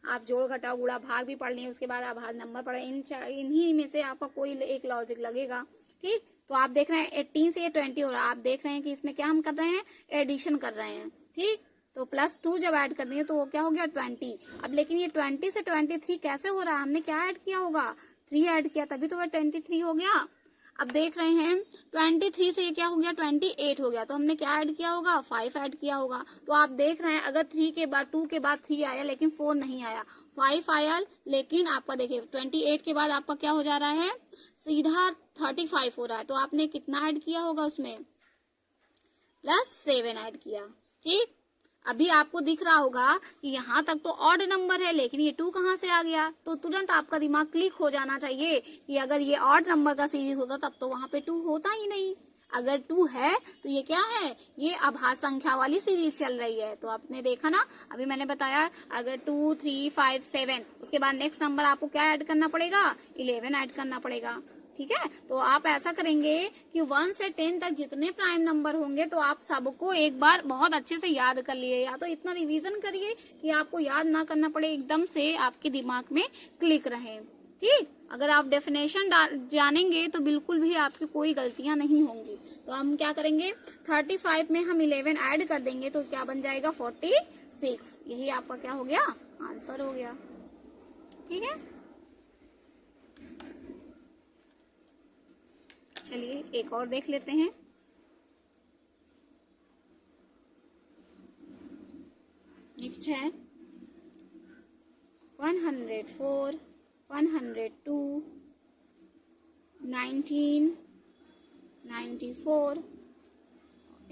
आप जोड़ घटाओ गुणा भाग भी पढ़ लिए, उसके बाद अभाज्य नंबर पढ़े, इन्हीं में से आपका कोई एक लॉजिक लगेगा। ठीक, तो आप देख रहे हैं 18 से ये 20 हो रहा है, आप देख रहे हैं कि इसमें क्या हम कर रहे हैं एडिशन कर रहे हैं। ठीक, तो +2 जब ऐड कर दिए तो वो क्या हो गया 20। अब लेकिन ये 20 से 23 कैसे हो रहा है, हमने क्या ऐड किया होगा 3 ऐड किया, तभी तो वह 23 हो गया। अब देख रहे हैं 23 से ये क्या हो गया 28 हो गया, तो हमने क्या ऐड किया होगा 5 ऐड किया होगा। तो आप देख रहे हैं अगर 3 के बाद 2 के बाद 3 आया लेकिन 4 नहीं आया, 5 आया लेकिन आपका देखिए 28 के बाद आपका क्या हो जा रहा है सीधा 35 हो रहा है, तो आपने कितना ऐड किया होगा उसमें +7 ऐड किया। ठीक, अभी आपको दिख रहा होगा कि यहाँ तक तो ऑड नंबर है लेकिन ये 2 कहाँ से आ गया, तो तुरंत आपका दिमाग क्लिक हो जाना चाहिए कि अगर ये ऑड नंबर का सीरीज होता तब तो वहां पे 2 होता ही नहीं। अगर 2 है तो ये क्या है, ये अभाज्य संख्या वाली सीरीज चल रही है। तो आपने देखा ना, अभी मैंने बताया अगर 2, 3, 5, 7 उसके बाद नेक्स्ट नंबर आपको क्या ऐड करना पड़ेगा 11 ऐड करना पड़ेगा। ठीक है, तो आप ऐसा करेंगे कि 1 से 10 तक जितने प्राइम नंबर होंगे तो आप सबको एक बार बहुत अच्छे से याद कर लिए, या तो इतना रिवीजन करिए कि आपको याद ना करना पड़े, एकदम से आपके दिमाग में क्लिक रहे। ठीक, अगर आप डेफिनेशन जानेंगे तो बिल्कुल भी आपकी कोई गलतियां नहीं होंगी। तो हम क्या करेंगे 35 में हम 11 ऐड कर देंगे तो क्या बन जाएगा 46, यही आपका क्या हो गया आंसर हो गया। ठीक है, चलिए एक और देख लेते हैं। नेक्स्ट है 104, 102, 19, 94,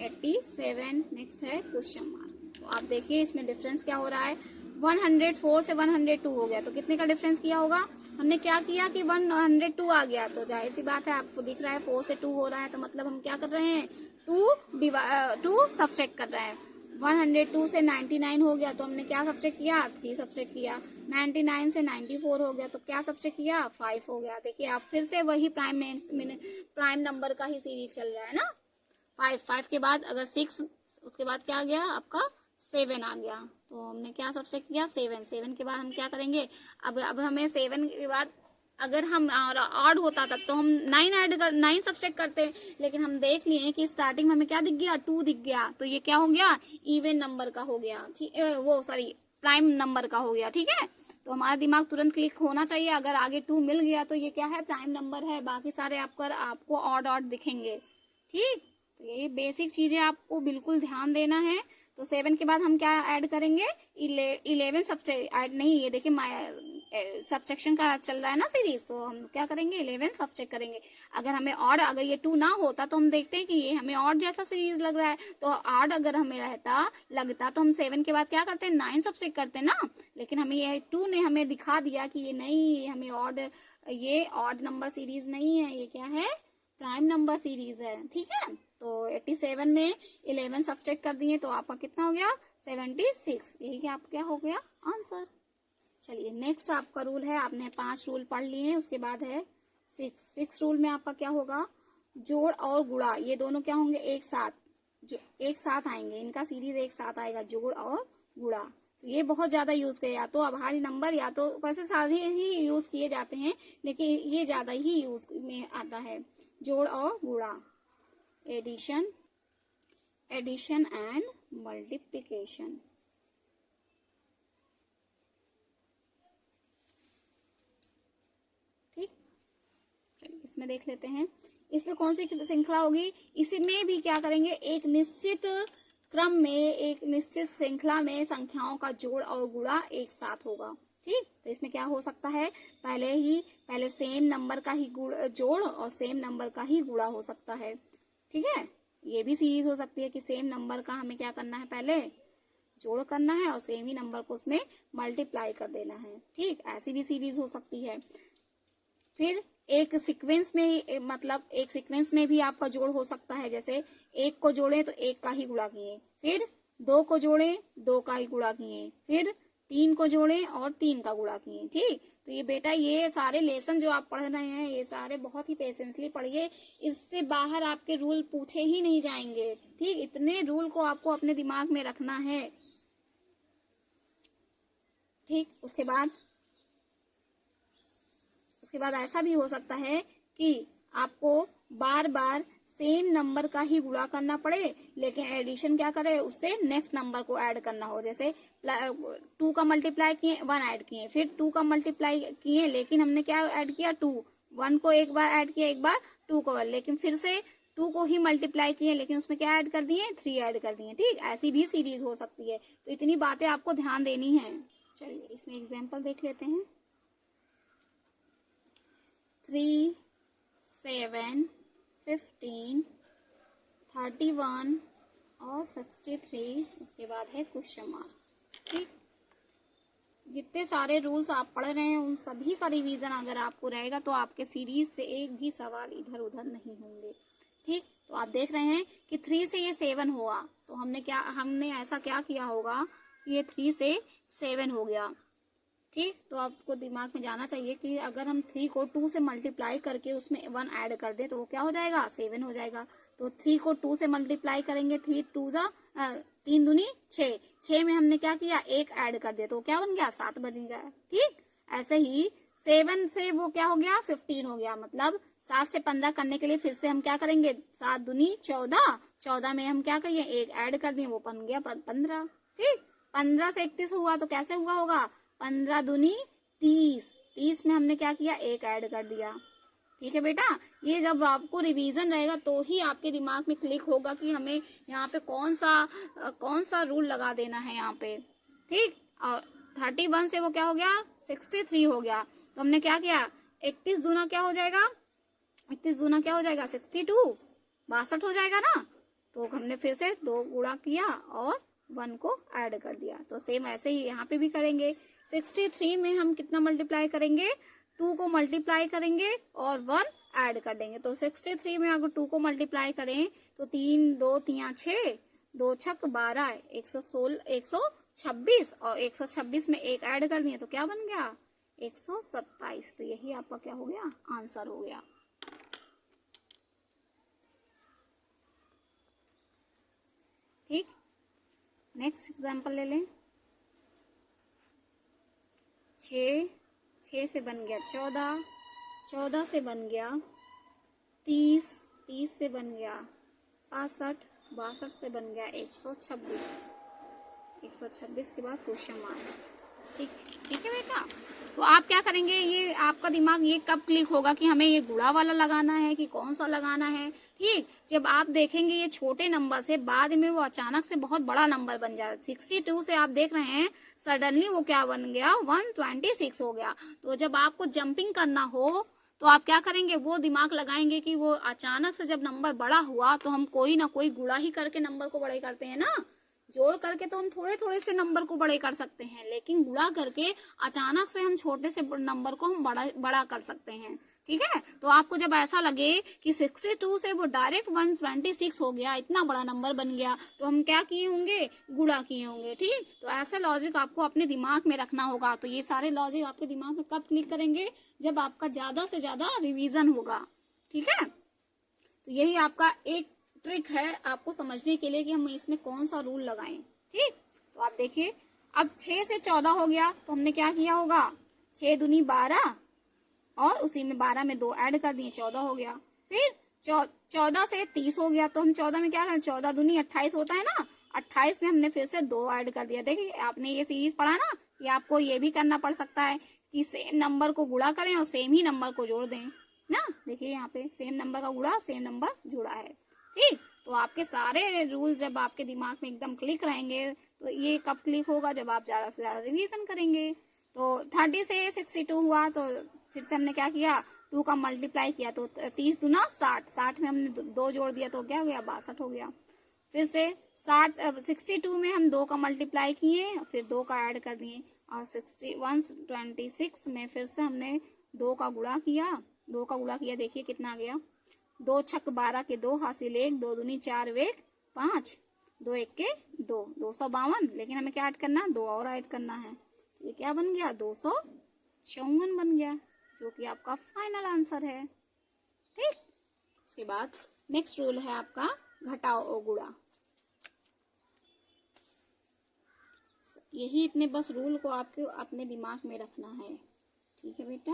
87। नेक्स्ट है क्वेश्चन मार्क। तो आप देखिए इसमें डिफरेंस क्या हो रहा है, 104 से 102 हो गया तो कितने का डिफरेंस किया होगा, हमने क्या किया कि 102 आ गया, तो जाहिर सी बात है आपको दिख रहा है 4 से 2 हो रहा है, तो मतलब हम क्या कर रहे हैं 2 सब्ट्रैक्ट कर रहे हैं। 102 से 99 हो गया तो हमने क्या सब्ट्रैक्ट किया 3 सब्ट्रैक्ट किया। 99 से 94 हो गया तो क्या सब्ट्रैक्ट किया 5 हो गया। देखिए आप फिर से वही प्राइम नंबर का ही सीरीज चल रहा है ना। 5 के बाद अगर 6 उसके बाद क्या आ गया आपका 7 आ गया, तो हमने क्या सबसे किया 7 के बाद हम क्या करेंगे, अब हमें 7 के बाद अगर हम ऑड होता तब तो हम 9 सब्ट्रैक्ट करते, लेकिन हम देख लिए कि स्टार्टिंग में हमें क्या दिख गया 2 दिख गया, तो ये क्या हो गया इवन नंबर का हो गया, प्राइम नंबर का हो गया। ठीक है, तो हमारा दिमाग तुरंत क्लिक होना चाहिए, अगर आगे 2 मिल गया तो ये क्या है प्राइम नंबर है, बाकी सारे आपको ऑड दिखेंगे। ठीक, तो यही बेसिक चीजें आपको बिल्कुल ध्यान देना है। तो 7 के बाद हम क्या ऐड करेंगे 11 सब्ट्रैक्ट नहीं, ये देखिए सब्ट्रैक्शन का चल रहा है ना सीरीज, तो हम क्या करेंगे 11 सब्ट्रैक्ट करेंगे। अगर हमें ऑड अगर ये 2 ना होता तो हम देखते हैं कि ये हमें ऑड जैसा सीरीज लग रहा है, तो ऑड अगर हमें लगता तो हम 7 के बाद क्या करते हैं 9 सब्ट्रैक्ट करते ना, लेकिन हमें ये 2 ने हमें दिखा दिया कि ये नहीं, हमें ये ऑड नंबर सीरीज नहीं है, ये क्या है प्राइम नंबर सीरीज है। ठीक है, तो 87 में 11 सब्ट्रैक्ट कर दिए तो आपका कितना हो गया 76, यही क्या आपका क्या हो गया आंसर। चलिए नेक्स्ट आपका रूल है, आपने 5 रूल पढ़ लिए हैं, उसके बाद है 6 रूल में आपका क्या होगा जोड़ और गुणा, ये दोनों क्या होंगे एक साथ, जो एक साथ आएंगे, इनका सीरीज एक साथ आएगा जोड़ और गुणा। तो ये बहुत ज्यादा यूज किया, या तो अभाज्य नंबर या तो वैसे सारे ही यूज किए जाते हैं, लेकिन ये ज्यादा ही यूज में आता है जोड़ और गुणा, एडिशन एंड मल्टीप्लिकेशन। ठीक, चलिए इसमें देख लेते हैं इसमें कौन सी श्रृंखला होगी। इसमें भी क्या करेंगे एक निश्चित क्रम में एक निश्चित श्रृंखला में संख्याओं का जोड़ और गुणा एक साथ होगा। ठीक, तो इसमें क्या हो सकता है पहले सेम नंबर का ही जोड़ और सेम नंबर का ही गुणा हो सकता है। ठीक है, ये भी सीरीज हो सकती है कि सेम नंबर का हमें क्या करना है पहले जोड़ करना है और सेम ही नंबर को उसमें मल्टीप्लाई कर देना है। ठीक, ऐसी भी सीरीज हो सकती है। फिर एक सीक्वेंस में मतलब एक सीक्वेंस में भी आपका जोड़ हो सकता है, जैसे 1 को जोड़े तो 1 का ही गुणा किए, फिर 2 को जोड़े 2 का ही गुणा किए, फिर 3 को जोड़े और 3 का गुणा किए। ठीक, तो ये बेटा ये सारे लेसन जो आप पढ़ रहे हैं ये सारे बहुत ही पेशेंसली पढ़िए, इससे बाहर आपके रूल पूछे ही नहीं जाएंगे। ठीक, इतने रूल को आपको अपने दिमाग में रखना है। ठीक, उसके बाद ऐसा भी हो सकता है कि आपको बार बार सेम नंबर का ही गुणा करना पड़े, लेकिन एडिशन क्या करे उससे नेक्स्ट नंबर को ऐड करना हो। जैसे 2 का मल्टीप्लाई किए 1 ऐड किए, फिर 2 का मल्टीप्लाई किए लेकिन हमने क्या ऐड किया 2, 1 को एक बार ऐड किया एक बार 2 को, लेकिन फिर से 2 को ही मल्टीप्लाई किए, लेकिन उसमें क्या ऐड कर दिए, 3 ऐड कर दिए। ठीक, ऐसी भी सीरीज हो सकती है। तो इतनी बातें आपको ध्यान देनी है। चलिए इसमें एग्जाम्पल देख लेते हैं। 3, 7, 15, 31 और 63, उसके बाद है क्वेश्चन मार्क। ठीक, जितने सारे रूल्स आप पढ़ रहे हैं उन सभी का रिवीजन अगर आपको रहेगा तो आपके सीरीज से एक भी सवाल इधर उधर नहीं होंगे। ठीक, तो आप देख रहे हैं कि 3 से ये 7 हुआ, तो हमने ऐसा क्या किया होगा, ये 3 से 7 हो गया। ठीक, तो आपको दिमाग में जाना चाहिए कि अगर हम 3 को 2 से मल्टीप्लाई करके उसमें 1 ऐड कर दें तो वो क्या हो जाएगा, 7 हो जाएगा। तो 3 को 2 से मल्टीप्लाई करेंगे, 3 2 जा 3 दूनी 6, 6 में हमने क्या किया, 1 ऐड कर दिया तो क्या बन गया, 7 बन गया। ठीक, ऐसे ही 7 से वो क्या हो गया, 15 हो गया। मतलब 7 से 15 करने के लिए फिर से हम क्या करेंगे, 7 दूनी 14, 14 में हम क्या करिए, 1 ऐड कर दिए, वो बन गया 15। ठीक, 15 से 31 हुआ तो कैसे हुआ होगा, 15 दूनी 30, 30 में हमने क्या किया, 1 ऐड कर दिया। ठीक है बेटा, ये जब आपको रिवीजन रहेगा तो ही आपके दिमाग में क्लिक होगा कि हमें यहाँ पे कौन सा रूल लगा देना है यहाँ पे। ठीक, और 31 से वो क्या हो गया, 63 हो गया। तो हमने क्या किया, 31 दूना क्या हो जाएगा, 31 दूना क्या हो जाएगा, 62, 62 हो जाएगा ना। तो हमने फिर से 2 गुणा किया और 1 को ऐड कर दिया। तो सेम ऐसे ही यहाँ पे भी करेंगे। 63 में हम कितना मल्टीप्लाई करेंगे, 2 को मल्टीप्लाई करेंगे और 1 ऐड कर देंगे। तो 63 में अगर 2 को मल्टीप्लाई करें तो 3 2 3 6, 2 छक 12, 116 126 और 126 में 1 ऐड कर दिए तो क्या बन गया, 127। तो यही आपका क्या हो गया, आंसर हो गया। ठीक, नेक्स्ट एग्जाम्पल ले लें। 6 से बन गया 14, 14 से बन गया 30, 30 से बन गया 62, 62 से बन गया 126, 126 के बाद क्वेश्चन मार्क। ठीक, ठीक है बेटा। तो आप क्या करेंगे, ये आपका दिमाग ये कब क्लिक होगा कि हमें ये गुणा वाला लगाना है कि कौन सा लगाना है। ठीक, जब आप देखेंगे ये छोटे नंबर से बाद में वो अचानक से बहुत बड़ा नंबर बन जाए। 62 से आप देख रहे हैं सडनली वो क्या बन गया, 126 हो गया। तो जब आपको जंपिंग करना हो तो आप क्या करेंगे, वो दिमाग लगाएंगे कि वो अचानक से जब नंबर बड़ा हुआ तो हम कोई ना कोई गुणा ही करके नंबर को बड़े करते हैं ना। जोड़ करके तो हम थोड़े थोड़े से नंबर को बड़े कर सकते हैं, लेकिन गुणा करके अचानक से हम छोटे से नंबर को हम बड़ा कर सकते हैं। ठीक है, तो आपको जब ऐसा लगे कि 62 से वो डायरेक्ट 126 हो गया, इतना बड़ा नंबर बन गया, तो हम क्या किए होंगे, गुणा किए होंगे। ठीक, तो ऐसा लॉजिक आपको अपने दिमाग में रखना होगा। तो ये सारे लॉजिक आपके दिमाग में कब क्लिक करेंगे, जब आपका ज्यादा से ज्यादा रिवीजन होगा। ठीक है, तो यही आपका एक ट्रिक है आपको समझने के लिए कि हम इसमें कौन सा रूल लगाएं। ठीक, तो आप देखिए अब 6 से 14 हो गया तो हमने क्या किया होगा, 6 दूनी 12 और उसी में 12 में 2 ऐड कर दिए, 14 हो गया। फिर 14 से 30 हो गया तो हम 14 में क्या करें, 14 दूनी 28 होता है ना, 28 में हमने फिर से 2 ऐड कर दिया। देखिए आपने ये सीरीज पढ़ा ना, ये आपको ये भी करना पड़ सकता है कि सेम नंबर को गुणा करें और सेम ही नंबर को जोड़ दें ना। देखिए यहाँ पे सेम नंबर का गुणा सेम नंबर जुड़ा है। ठीक, तो आपके सारे रूल जब आपके दिमाग में एकदम क्लिक रहेंगे तो ये कब क्लिक होगा, जब आप ज्यादा से ज्यादा रिवीजन करेंगे। तो 30 से 62 हुआ तो फिर से हमने क्या किया, 2 का मल्टीप्लाई किया तो 30 दूना 60, 60 में हमने 2 जोड़ दिया तो क्या हो गया, 62 हो गया। फिर से 62 में हम 2 का मल्टीप्लाई किए फिर 2 का ऐड कर दिए और 126 में फिर से हमने 2 का गुणा किया, 2 का गुणा किया, देखिए कितना आ गया, 2 छक 12 के 2 हासिल 1, 2 दूनी 4 वेग 5, 2 1 के 2, 252। लेकिन हमें क्या ऐड करना है, 2 और ऐड करना है। ये क्या बन गया, 254 बन गया, जो कि आपका फाइनल आंसर है। ठीक, इसके बाद नेक्स्ट रूल है आपका घटाओ और गुणा। यही इतने बस रूल को आपको अपने दिमाग में रखना है। ठीक है बेटा,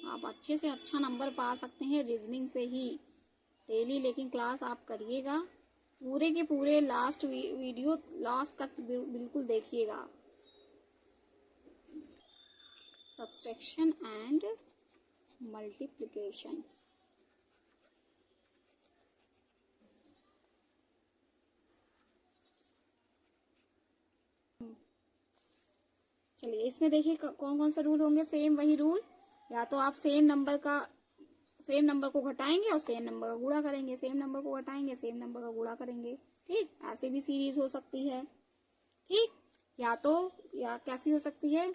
आप अच्छे से अच्छा नंबर पा सकते हैं रीजनिंग से ही डेली। लेकिन क्लास आप करिएगा पूरे के पूरे, लास्ट वीडियो लास्ट तक बिल्कुल देखिएगा। सब्सट्रैक्शन एंड मल्टीप्लिकेशन, चलिए इसमें देखिए कौन कौन से रूल होंगे। सेम वही रूल, या तो आप सेम नंबर को घटाएंगे और सेम नंबर का गुणा करेंगे, सेम नंबर को घटाएंगे सेम नंबर का गुणा करेंगे। ठीक, ऐसे भी सीरीज हो सकती है। ठीक, या कैसी हो सकती है,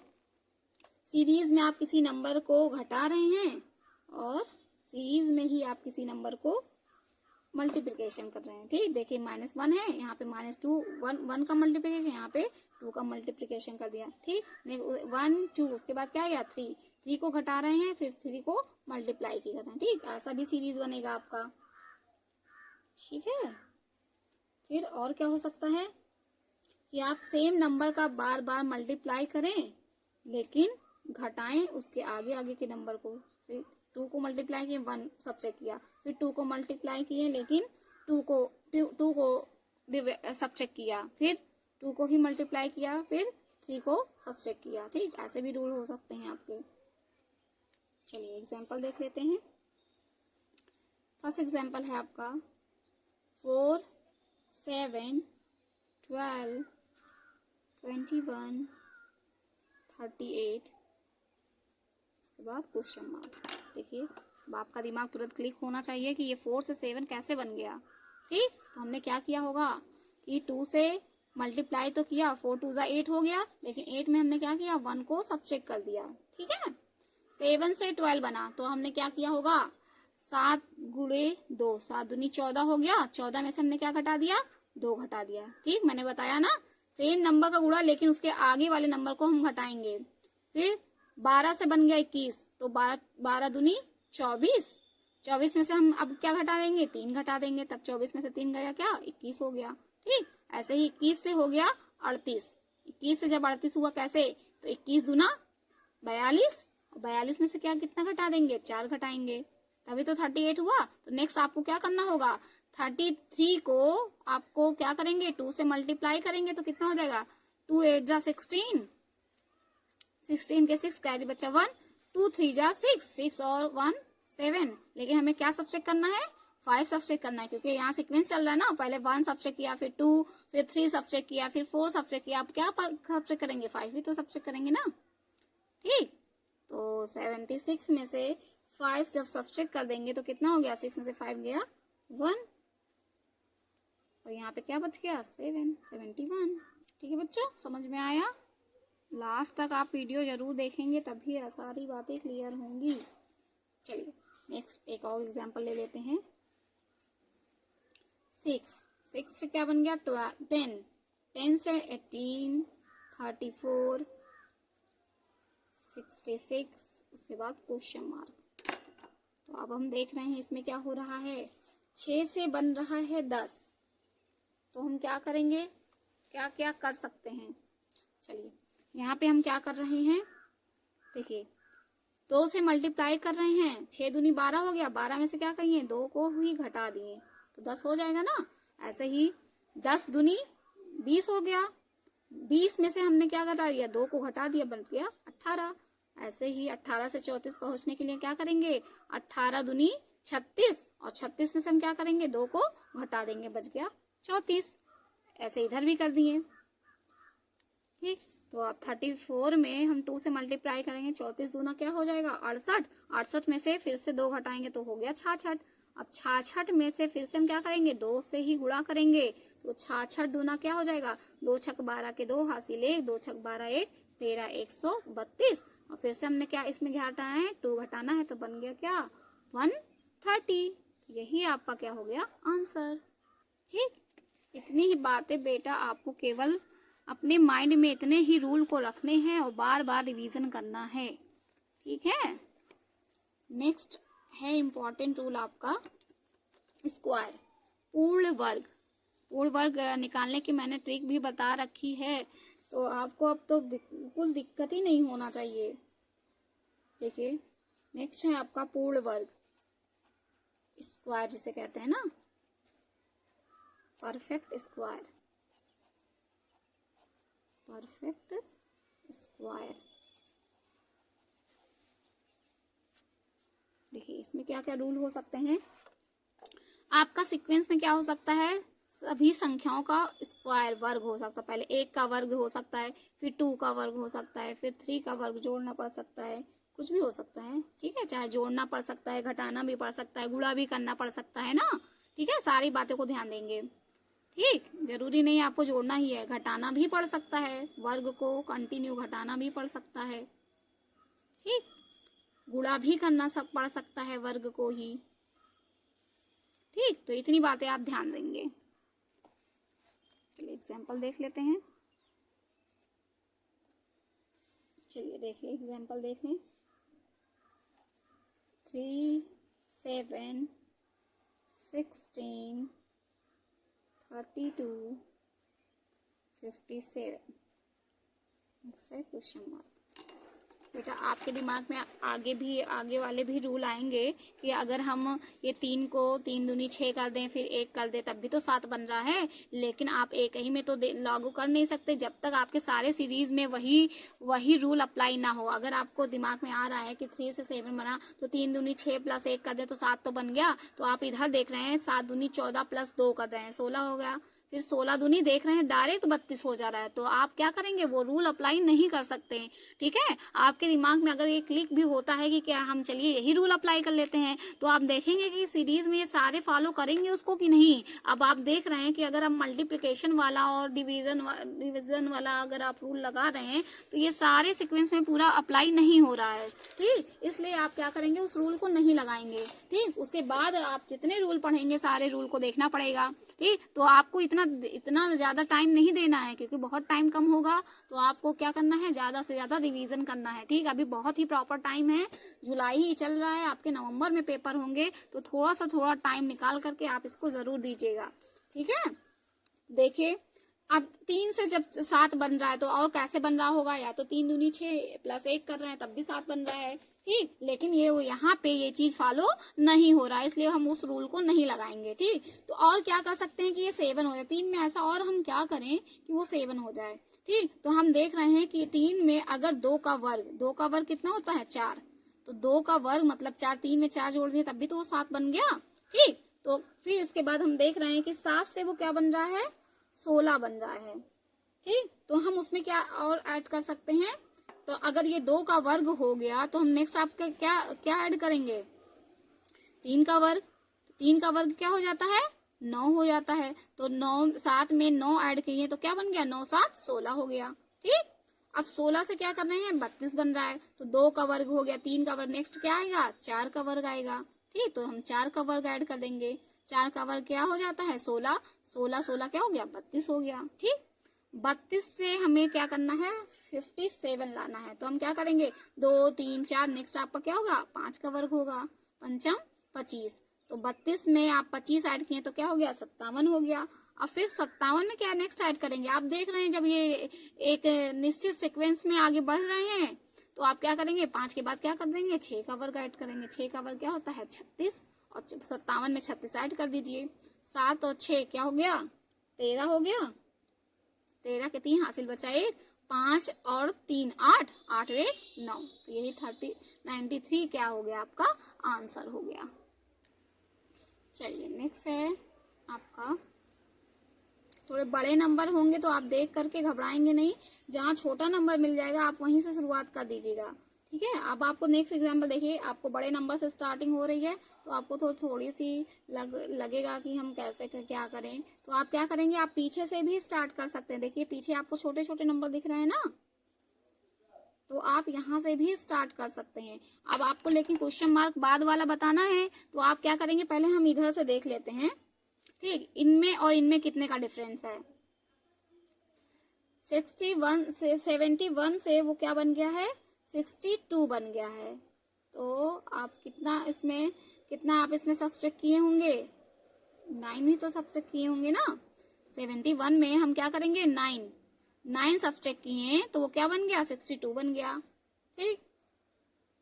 सीरीज में आप किसी नंबर को घटा रहे हैं और सीरीज में ही आप किसी नंबर को मल्टीप्लिकेशन कर रहे हैं। ठीक, देखिए -1 है, यहाँ पे -2, 1 का मल्टीप्लिकेशन, यहाँ पे 2 का मल्टीप्लिकेशन कर दिया। ठीक, 1 2, उसके बाद क्या आ गया 3 को घटा रहे हैं, फिर 3 को मल्टीप्लाई की कर रहे हैं। ठीक, ऐसा भी सीरीज बनेगा आपका। ठीक है, फिर और क्या हो सकता है कि आप सेम नंबर का बार बार मल्टीप्लाई करें लेकिन घटाएं उसके आगे आगे के नंबर को। 2 को मल्टीप्लाई किए 1 सब्ट्रैक्ट किया, फिर 2 को मल्टीप्लाई किए लेकिन 2 को सब्ट्रैक्ट किया, फिर 2 को ही मल्टीप्लाई किया, फिर 3 को सब्ट्रैक्ट किया। ठीक, ऐसे भी रूल हो सकते हैं आपके। चलिए एग्जांपल देख लेते हैं। फर्स्ट एग्जांपल है आपका 4 7 12 21 38, उसके बाद क्वेश्चन मार्क। देखिए अब आपका दिमाग तुरंत क्लिक होना चाहिए कि ये 4 से 7 कैसे बन गया। ठीक, तो हमने क्या किया होगा कि 2 से मल्टीप्लाई तो किया, 4 2 8 हो गया, लेकिन 8 में हमने क्या किया 1 को सब्ट्रैक्ट कर दिया। ठीक है, 7 से 12 बना तो हमने क्या किया होगा 7 गुणे 2, 7 दूनी 14 हो गया, 14 में से हमने क्या घटा दिया 2 घटा दिया। ठीक, मैंने बताया ना सेम नंबर का गुणा लेकिन उसके आगे वाले नंबर को हम घटाएंगे। फिर 12 से बन गया 21, तो 12 दूनी 24, 24 में से हम अब क्या घटा देंगे 3 घटा देंगे, तब 24 में से 3 गया क्या 21 हो गया। ठीक, ऐसे ही 21 से हो गया 38, 21 से जब 38 हुआ कैसे, तो 21 दूना 42, 42 में से क्या कितना घटा देंगे 4 घटाएंगे, तभी तो 38 हुआ। तो नेक्स्ट आपको क्या करना होगा 33 को आपको क्या करेंगे 2 से मल्टीप्लाई करेंगे तो कितना हो जाएगा 2 8 जा 16, 16 के 6 कैरी बचा 1, 2 3 जा 6, 6 और 1 7, लेकिन हमें क्या सब्ट्रैक्ट करना है 5 सब्ट्रैक्ट करना है, क्योंकि यहाँ सीक्वेंस चल रहा है ना, पहले 1 सब्ट्रैक्ट किया, फिर 2, फिर 3 सब्ट्रैक्ट किया, फिर 4 सब्ट्रैक्ट किया, आप क्या सब्ट्रैक्ट करेंगे 5 भी तो सब्ट्रैक्ट करेंगे ना। ठीक, तो 76 में से 5 जब सब्ट्रैक्ट कर देंगे तो कितना हो गया 6 में से 5 गया 1, और यहाँ पे क्या बच गया 7 71। ठीक है बच्चों, समझ में आया। लास्ट तक आप वीडियो जरूर देखेंगे तभी सारी बातें क्लियर होंगी। चलिए नेक्स्ट एक और एग्जांपल ले लेते हैं। 6 से क्या बन गया 10, 10 से 18 34 66, उसके बाद क्वेश्चन मार्क। तो अब हम देख रहे हैं इसमें क्या हो रहा है, 6 से बन रहा है 10, तो हम क्या करेंगे क्या क्या कर सकते हैं। चलिए यहाँ पे हम क्या कर रहे हैं, देखिए 2 से मल्टीप्लाई कर रहे हैं, 6 दूनी 12 हो गया, 12 में से क्या करिए 2 को ही घटा दिए तो 10 हो जाएगा ना। ऐसे ही 10 दूनी 20 हो गया, 20 में से हमने क्या घटा दिया 2 को घटा दिया बन गया 18। ऐसे ही 18 से 34 पहुंचने के लिए क्या करेंगे 18 दूनी 36, और 36 में से हम क्या करेंगे 2 को घटा देंगे बच गया 34। ऐसे इधर भी कर दिए। ठीक, तो अब 34 में हम 2 से मल्टीप्लाई करेंगे, 34 दूना क्या हो जाएगा 68, 68 में से फिर से 2 घटाएंगे तो हो गया 66। अब 66 में से फिर से हम क्या करेंगे 2 से ही गुणा करेंगे, तो 66 दूना क्या हो जाएगा 2 छक 12 के 2 हासिल 1, 2 छक 12 1 13 132, और फिर से हमने क्या इसमें घटाना है 2 घटाना है तो बन गया क्या 130। यही आपका क्या हो गया आंसर। ठीक, इतनी ही बातें बेटा आपको केवल अपने माइंड में इतने ही रूल को रखने हैं और बार बार रिवीजन करना है। ठीक है, नेक्स्ट है इम्पोर्टेंट रूल आपका स्क्वायर, पूर्ण वर्ग। पूर्ण वर्ग निकालने की मैंने ट्रिक भी बता रखी है, तो आपको अब तो बिल्कुल दिक्कत ही नहीं होना चाहिए। देखिए नेक्स्ट है आपका पूर्ण वर्ग, स्क्वायर जिसे कहते हैं ना, परफेक्ट स्क्वायर, परफेक्ट स्क्वायर। देखिए इसमें क्या क्या रूल हो सकते हैं। आपका सीक्वेंस में क्या हो सकता है सभी संख्याओं का स्क्वायर वर्ग हो सकता है। पहले 1 का वर्ग हो सकता है, फिर 2 का वर्ग हो सकता है, फिर 3 का वर्ग जोड़ना पड़ सकता है, कुछ भी हो सकता है। ठीक है, चाहे जोड़ना पड़ सकता है, घटाना भी पड़ सकता है, गुणा भी करना पड़ सकता है ना। ठीक है, सारी बातों को ध्यान देंगे। ठीक, जरूरी नहीं आपको जोड़ना ही है, घटाना भी पड़ सकता है, वर्ग को कंटिन्यू घटाना भी पड़ सकता है। ठीक, गुणा भी करना सब पड़ सकता है वर्ग को ही। ठीक, तो इतनी बातें आप ध्यान देंगे। चलिए एग्जाम्पल देख लेते हैं। चलिए देखिए एग्जाम्पल देख लें। 3, 7, 16, 32, 57। नेक्स्ट है क्वेश्चन मार्क। बेटा आपके दिमाग में आगे वाले भी रूल आएंगे कि अगर हम ये 3 को 3 दूनी 6 कर दें, फिर 1 कर दें, तब भी तो 7 बन रहा है। लेकिन आप एक ही में तो लागू कर नहीं सकते जब तक आपके सारे सीरीज में वही रूल अप्लाई ना हो। अगर आपको दिमाग में आ रहा है कि 3 से 7 बना तो 3 दूनी 6 प्लस 1 कर दें तो 7 तो बन गया, तो आप इधर देख रहे हैं 7 दूनी 14 प्लस 2 कर रहे हैं 16 हो गया। फिर 16 दूनी देख रहे हैं डायरेक्ट 32 हो जा रहा है, तो आप क्या करेंगे, वो रूल अप्लाई नहीं कर सकते। ठीक है, आपके दिमाग में अगर ये क्लिक भी होता है कि क्या हम चलिए यही रूल अप्लाई कर लेते हैं, तो आप देखेंगे कि सीरीज में ये सारे फॉलो करेंगे उसको कि नहीं। अब आप देख रहे हैं कि अगर हम मल्टीप्लिकेशन वाला और डिवीजन वाला अगर आप रूल लगा रहे हैं तो ये सारे सिक्वेंस में पूरा अप्लाई नहीं हो रहा है। ठीक, इसलिए आप क्या करेंगे, उस रूल को नहीं लगाएंगे। ठीक, उसके बाद आप जितने रूल पढ़ेंगे सारे रूल को देखना पड़ेगा। ठीक, तो आपको इतना ज्यादा टाइम नहीं देना है, क्योंकि बहुत टाइम कम होगा, तो आपको क्या करना है, ज्यादा से ज्यादा रिवीजन करना है। ठीक, अभी बहुत ही प्रॉपर टाइम है, जुलाई ही चल रहा है, आपके नवंबर में पेपर होंगे, तो थोड़ा टाइम निकाल करके आप इसको जरूर दीजिएगा। ठीक है, देखिए अब 3 से जब 7 बन रहा है तो और कैसे बन रहा होगा, या तो 3 दूनी 6 प्लस 1 कर रहे हैं तब भी 7 बन रहा है। ठीक, लेकिन ये यहाँ पे ये चीज फॉलो नहीं हो रहा है, इसलिए हम उस रूल को नहीं लगाएंगे। ठीक, तो और क्या कर सकते हैं कि ये 7 हो जाए 3 में, ऐसा और हम क्या करें कि वो 7 हो जाए। ठीक, तो हम देख रहे हैं कि 3 में अगर 2 का वर्ग कितना होता है 4, तो 2 का वर्ग मतलब 4, 3 में 4 जोड़ दिए तब भी तो वो 7 बन गया। ठीक, तो फिर इसके बाद हम देख रहे हैं कि 7 से वो क्या बन रहा है, 16 बन रहा है। ठीक, तो हम उसमें क्या और ऐड कर सकते हैं, तो अगर ये 2 का वर्ग हो गया तो हम नेक्स्ट आपका क्या ऐड करेंगे, 3 का वर्ग। 3 का वर्ग क्या हो जाता है, 9 हो जाता है, तो 9 7 में 9 ऐड किए तो क्या बन गया, 9 7 16 हो गया। ठीक, अब 16 से क्या कर रहे हैं, 32 बन रहा है, तो 2 का वर्ग हो गया, 3 का वर्ग, नेक्स्ट क्या आएगा, 4 का वर्ग आएगा। ठीक, तो हम 4 का वर्ग ऐड कर देंगे, 4 का वर्ग क्या हो जाता है, 16 16 क्या हो गया, 32 हो गया। ठीक, 32 से हमें क्या करना है, 57 लाना है, तो हम क्या करेंगे, 2 3 4, नेक्स्ट आपका क्या होगा, 5 का वर्ग होगा, 5 25, तो 32 में आप 25 ऐड किए तो क्या हो गया, 57 हो गया। अब फिर 57 में क्या नेक्स्ट ऐड करेंगे, आप देख रहे हैं जब ये एक निश्चित सीक्वेंस में आगे बढ़ रहे हैं तो आप क्या करेंगे, 5 के बाद क्या कर देंगे, 6 का वर्ग ऐड करेंगे। 6 का वर्ग क्या होता है, 36, और 57 में 36 ऐड कर दीजिए। 7 और 6 क्या हो गया, 13 हो गया। 13 के 3 हासिल बचा 1, 5 और 3 8, 8 वे 9, तो यही 93 क्या हो गया, आपका आंसर हो गया। चलिए नेक्स्ट है आपका, थोड़े बड़े नंबर होंगे तो आप देख करके घबराएंगे नहीं, जहाँ छोटा नंबर मिल जाएगा आप वहीं से शुरुआत कर दीजिएगा। ठीक है, अब आपको नेक्स्ट एग्जाम्पल देखिए, आपको बड़े नंबर से स्टार्टिंग हो रही है तो आपको थोड़ी सी लगेगा कि हम कैसे क्या करें, तो आप क्या करेंगे, आप पीछे से भी स्टार्ट कर सकते हैं। देखिए पीछे आपको छोटे छोटे नंबर दिख रहे हैं ना, तो आप यहाँ से भी स्टार्ट कर सकते हैं। अब आपको लेकिन क्वेश्चन मार्क बाद वाला बताना है, तो आप क्या करेंगे, पहले हम इधर से देख लेते हैं। ठीक, इनमें और इनमें कितने का डिफरेंस है, 61 से 71 से वो क्या बन गया है, 62 बन गया है। तो आप कितना आप इसमें सब्ट्रैक्ट किए होंगे, 9 ही तो सब्ट्रैक्ट किए होंगे ना। 71 में हम क्या करेंगे, 9 सब्ट्रैक्ट किए तो वो क्या बन गया, 62 बन गया। ठीक,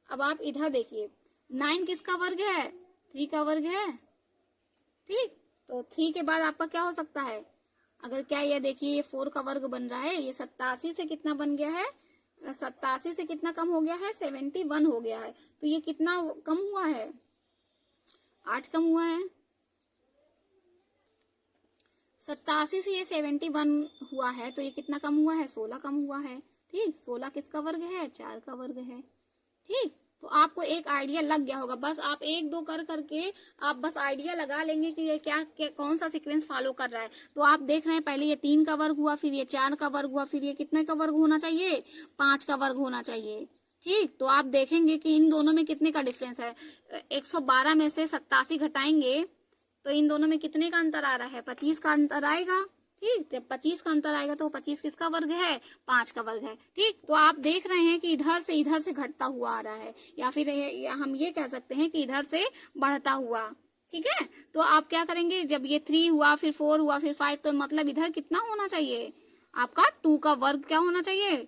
अब आप इधर देखिए, 9 किसका वर्ग है, 3 का वर्ग है। ठीक, तो 3 के बाद आपका क्या हो सकता है, अगर क्या ये देखिए ये 4 का वर्ग बन रहा है, ये 87 से कितना बन गया है, 87 से कितना कम हो गया है, 71 हो गया है, तो ये कितना कम हुआ है, 8 कम हुआ है। 87 से ये 71 हुआ है, तो ये कितना कम हुआ है? 16 कम हुआ है। ठीक, 16 किसका वर्ग है? 4 का वर्ग है। ठीक, तो आपको एक आइडिया लग गया होगा। बस आप एक दो कर करके आप बस आइडिया लगा लेंगे कि ये क्या कौन सा सीक्वेंस फॉलो कर रहा है। तो आप देख रहे हैं पहले ये 3 का वर्ग हुआ, फिर ये 4 का वर्ग हुआ, फिर ये कितने का वर्ग होना चाहिए? 5 का वर्ग होना चाहिए। ठीक, तो आप देखेंगे कि इन दोनों में कितने का डिफरेंस है। 112 में से 87 घटाएंगे तो इन दोनों में कितने का अंतर आ रहा है? 25 का अंतर आएगा। ठीक, जब 25 का अंतर आएगा तो 25 किसका वर्ग है? 5 का वर्ग है। ठीक, तो आप देख रहे हैं कि इधर से घटता हुआ आ रहा है, या फिर हम ये कह सकते हैं कि इधर से बढ़ता हुआ। ठीक है, तो आप क्या करेंगे? जब ये 3 हुआ, फिर 4 हुआ, फिर 5, तो मतलब इधर कितना होना चाहिए? आपका 2 का वर्ग क्या होना चाहिए?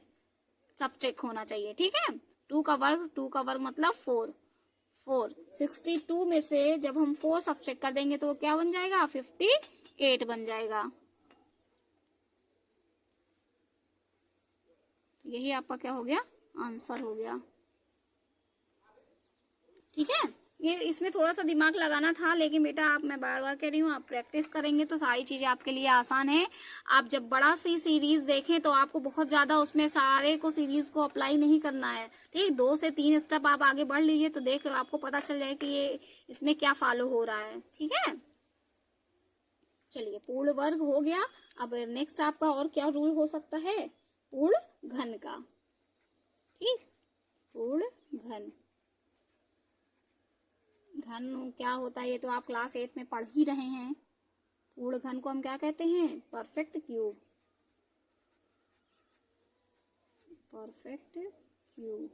सबट्रैक्ट होना चाहिए। ठीक है, 2 का वर्ग मतलब 4। 62 में से जब हम 4 सबट्रैक्ट कर देंगे तो क्या बन जाएगा? 58 बन जाएगा। यही आपका क्या हो गया? आंसर हो गया। ठीक है, ये इसमें थोड़ा सा दिमाग लगाना था, लेकिन बेटा मैं बार बार कह रही हूँ, आप प्रैक्टिस करेंगे तो सारी चीजें आपके लिए आसान है। आप जब बड़ा सी सीरीज देखें तो आपको बहुत ज्यादा उसमें सारे को सीरीज को अप्लाई नहीं करना है। ठीक, 2 से 3 स्टेप आप आगे बढ़ लीजिए तो देख आपको पता चल जाए कि ये इसमें क्या फॉलो हो रहा है। ठीक है, चलिए पूर्ण वर्ग हो गया। अब नेक्स्ट आपका और क्या रूल हो सकता है? पूर्ण घन का। ठीक, पूर्ण घन क्या होता है ये तो आप क्लास 8 में पढ़ ही रहे हैं। पूर्ण घन को हम क्या कहते हैं? Perfect cube. Perfect cube.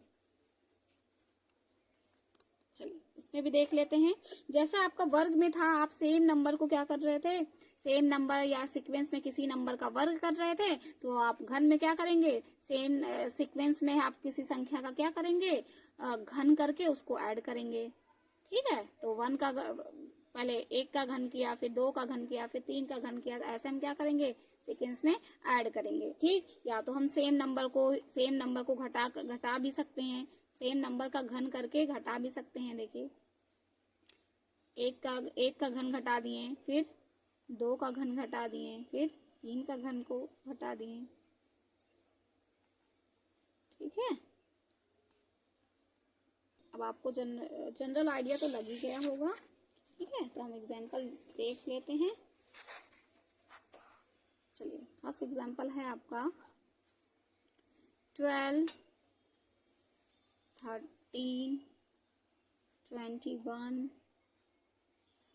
चलिए इसमें भी देख लेते हैं। जैसा आपका वर्ग में था, आप सेम नंबर को क्या कर रहे थे? सेम नंबर या सीक्वेंस में किसी नंबर का वर्ग कर रहे थे, तो आप घन में क्या करेंगे? सेम सीक्वेंस में आप किसी संख्या का क्या करेंगे? घन करके उसको ऐड करेंगे। ठीक है, तो 1 का पहले 1 का घन किया, फिर 2 का घन किया, फिर 3 का घन किया, तो ऐसे हम क्या करेंगे? सीक्वेंस में ऐड करेंगे। ठीक, या तो हम सेम नंबर को घटा भी सकते हैं, सेम नंबर का घन करके घटा भी सकते हैं। देखिए, एक का घन घटा दिए, फिर 2 का घन घटा दिए, फिर 3 का घन को घटा दिए। ठीक है, अब आपको जनरल आइडिया तो लग ही गया होगा। ठीक है, तो हम एग्जाम्पल देख लेते हैं। चलिए, फर्स्ट एग्जाम्पल है आपका 12, 13, 21,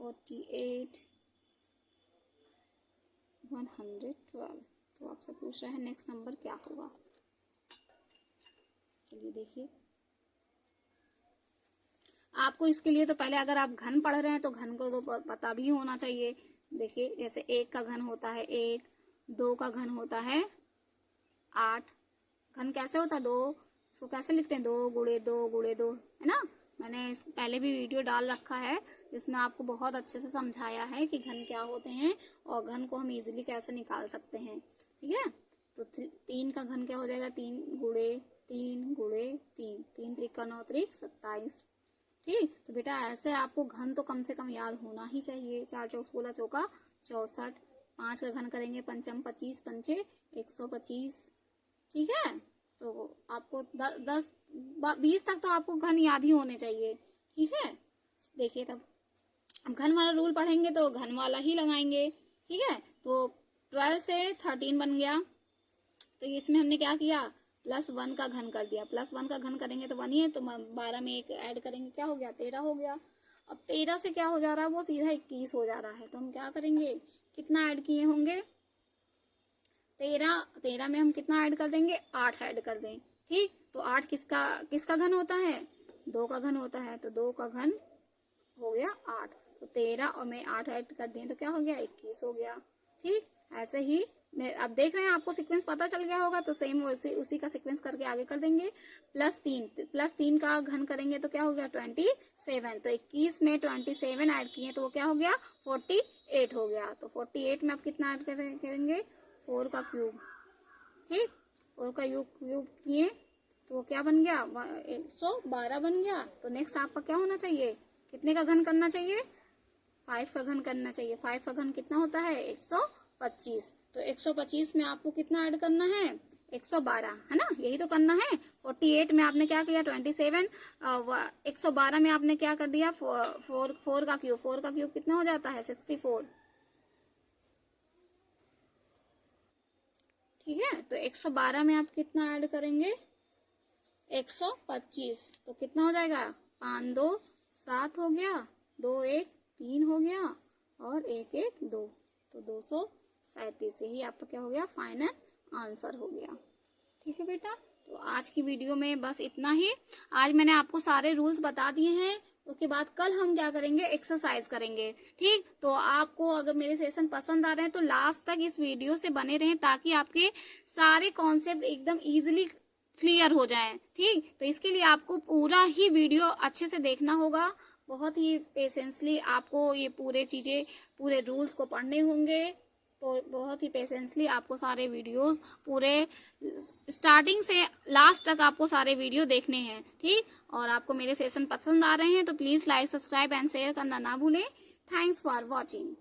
48, 112। तो आपसे पूछ रहा है नेक्स्ट नंबर क्या होगा। चलिए देखिए, आपको इसके लिए तो पहले अगर आप घन पढ़ रहे हैं तो घन को तो पता भी होना चाहिए। देखिए, जैसे 1 का घन होता है 1, 2 का घन होता है 8। घन कैसे होता है? 2, इसको कैसे लिखते हैं? 2 गुणे 2 गुणे 2, है ना। मैंने पहले भी वीडियो डाल रखा है जिसमें आपको बहुत अच्छे से समझाया है कि घन क्या होते हैं और घन को हम इजीली कैसे निकाल सकते हैं। ठीक है, तो 3 का घन क्या हो जाएगा? 3 गुणे 3 गुणे 3, 3 त्रिक 9 त्रिक 27। ठीक, तो बेटा ऐसे आपको घन तो कम से कम याद होना ही चाहिए। 4 चौक 16 चौका 64। 5 का घन करेंगे पंचम 25, पंचे 125। ठीक है, तो आपको 10 20 तक तो आपको घन याद ही होने चाहिए। ठीक है, देखिए तब हम घन वाला रूल पढ़ेंगे तो घन वाला ही लगाएंगे। ठीक है, तो 12 से 13 बन गया, तो इसमें हमने क्या किया? +1 का घन कर दिया। +1 का घन करेंगे तो 1 ही है, तो 12 में 1 ऐड करेंगे, क्या हो गया? 13 हो गया। अब 13 से क्या हो जा रहा है? वो सीधा 21 हो जा रहा है। तो हम क्या करेंगे? कितना ऐड किए होंगे? 13 में हम कितना ऐड कर देंगे? 8 ऐड कर दें। ठीक, तो 8 किसका घन होता है? 2 का घन होता है, तो 2 का घन हो गया 8। तो 13 और में 8 ऐड कर दें तो क्या हो गया? 21 हो गया। ठीक, ऐसे ही अब देख रहे हैं आपको सीक्वेंस पता चल गया होगा, तो सेम उसी का सीक्वेंस करके आगे कर देंगे। +3 का घन करेंगे तो क्या हो गया? 27। तो 21 में 27 ऐड किए तो वो क्या हो गया? 48 हो गया। तो 48 में आप कितना ऐड करेंगे? 4 का क्यूब। ठीक, 4 का क्यूब किए तो वो क्या बन गया? 112 बन गया। तो नेक्स्ट आपका क्या होना चाहिए? कितने का घन करना चाहिए? 5 का घन करना चाहिए। 5 का घन कितना होता है? 125। तो 125 में आपको कितना ऐड करना है? 112, है ना, यही तो करना है। 48 में आपने क्या किया? 27। 112 में आपने क्या कर दिया? 4 का क्यूब। 4 का क्यूब कितना हो जाता है? 64। ठीक है, तो 112 में आप कितना ऐड करेंगे? 125। तो कितना हो जाएगा? 5 2 7 हो गया, 2 1 3 हो गया, और 1 1 2, तो 237। यही आपका क्या हो गया? फाइनल आंसर हो गया। ठीक है बेटा, तो आज की वीडियो में बस इतना ही। आज मैंने आपको सारे रूल्स बता दिए हैं। उसके बाद कल हम क्या करेंगे? एक्सरसाइज करेंगे। ठीक, तो आपको अगर मेरे सेशन पसंद आ रहे हैं तो लास्ट तक इस वीडियो से बने रहें, ताकि आपके सारे कॉन्सेप्ट एकदम इजीली क्लियर हो जाएं। ठीक, तो इसके लिए आपको पूरा ही वीडियो अच्छे से देखना होगा। बहुत ही पेशेंसली आपको ये पूरे रूल्स को पढ़ने होंगे। तो बहुत ही पेशेंसली आपको सारे वीडियोस पूरे स्टार्टिंग से लास्ट तक आपको सारे वीडियो देखने हैं। ठीक, और आपको मेरे सेशन पसंद आ रहे हैं तो please like, subscribe and share करना ना भूलें। Thanks for watching.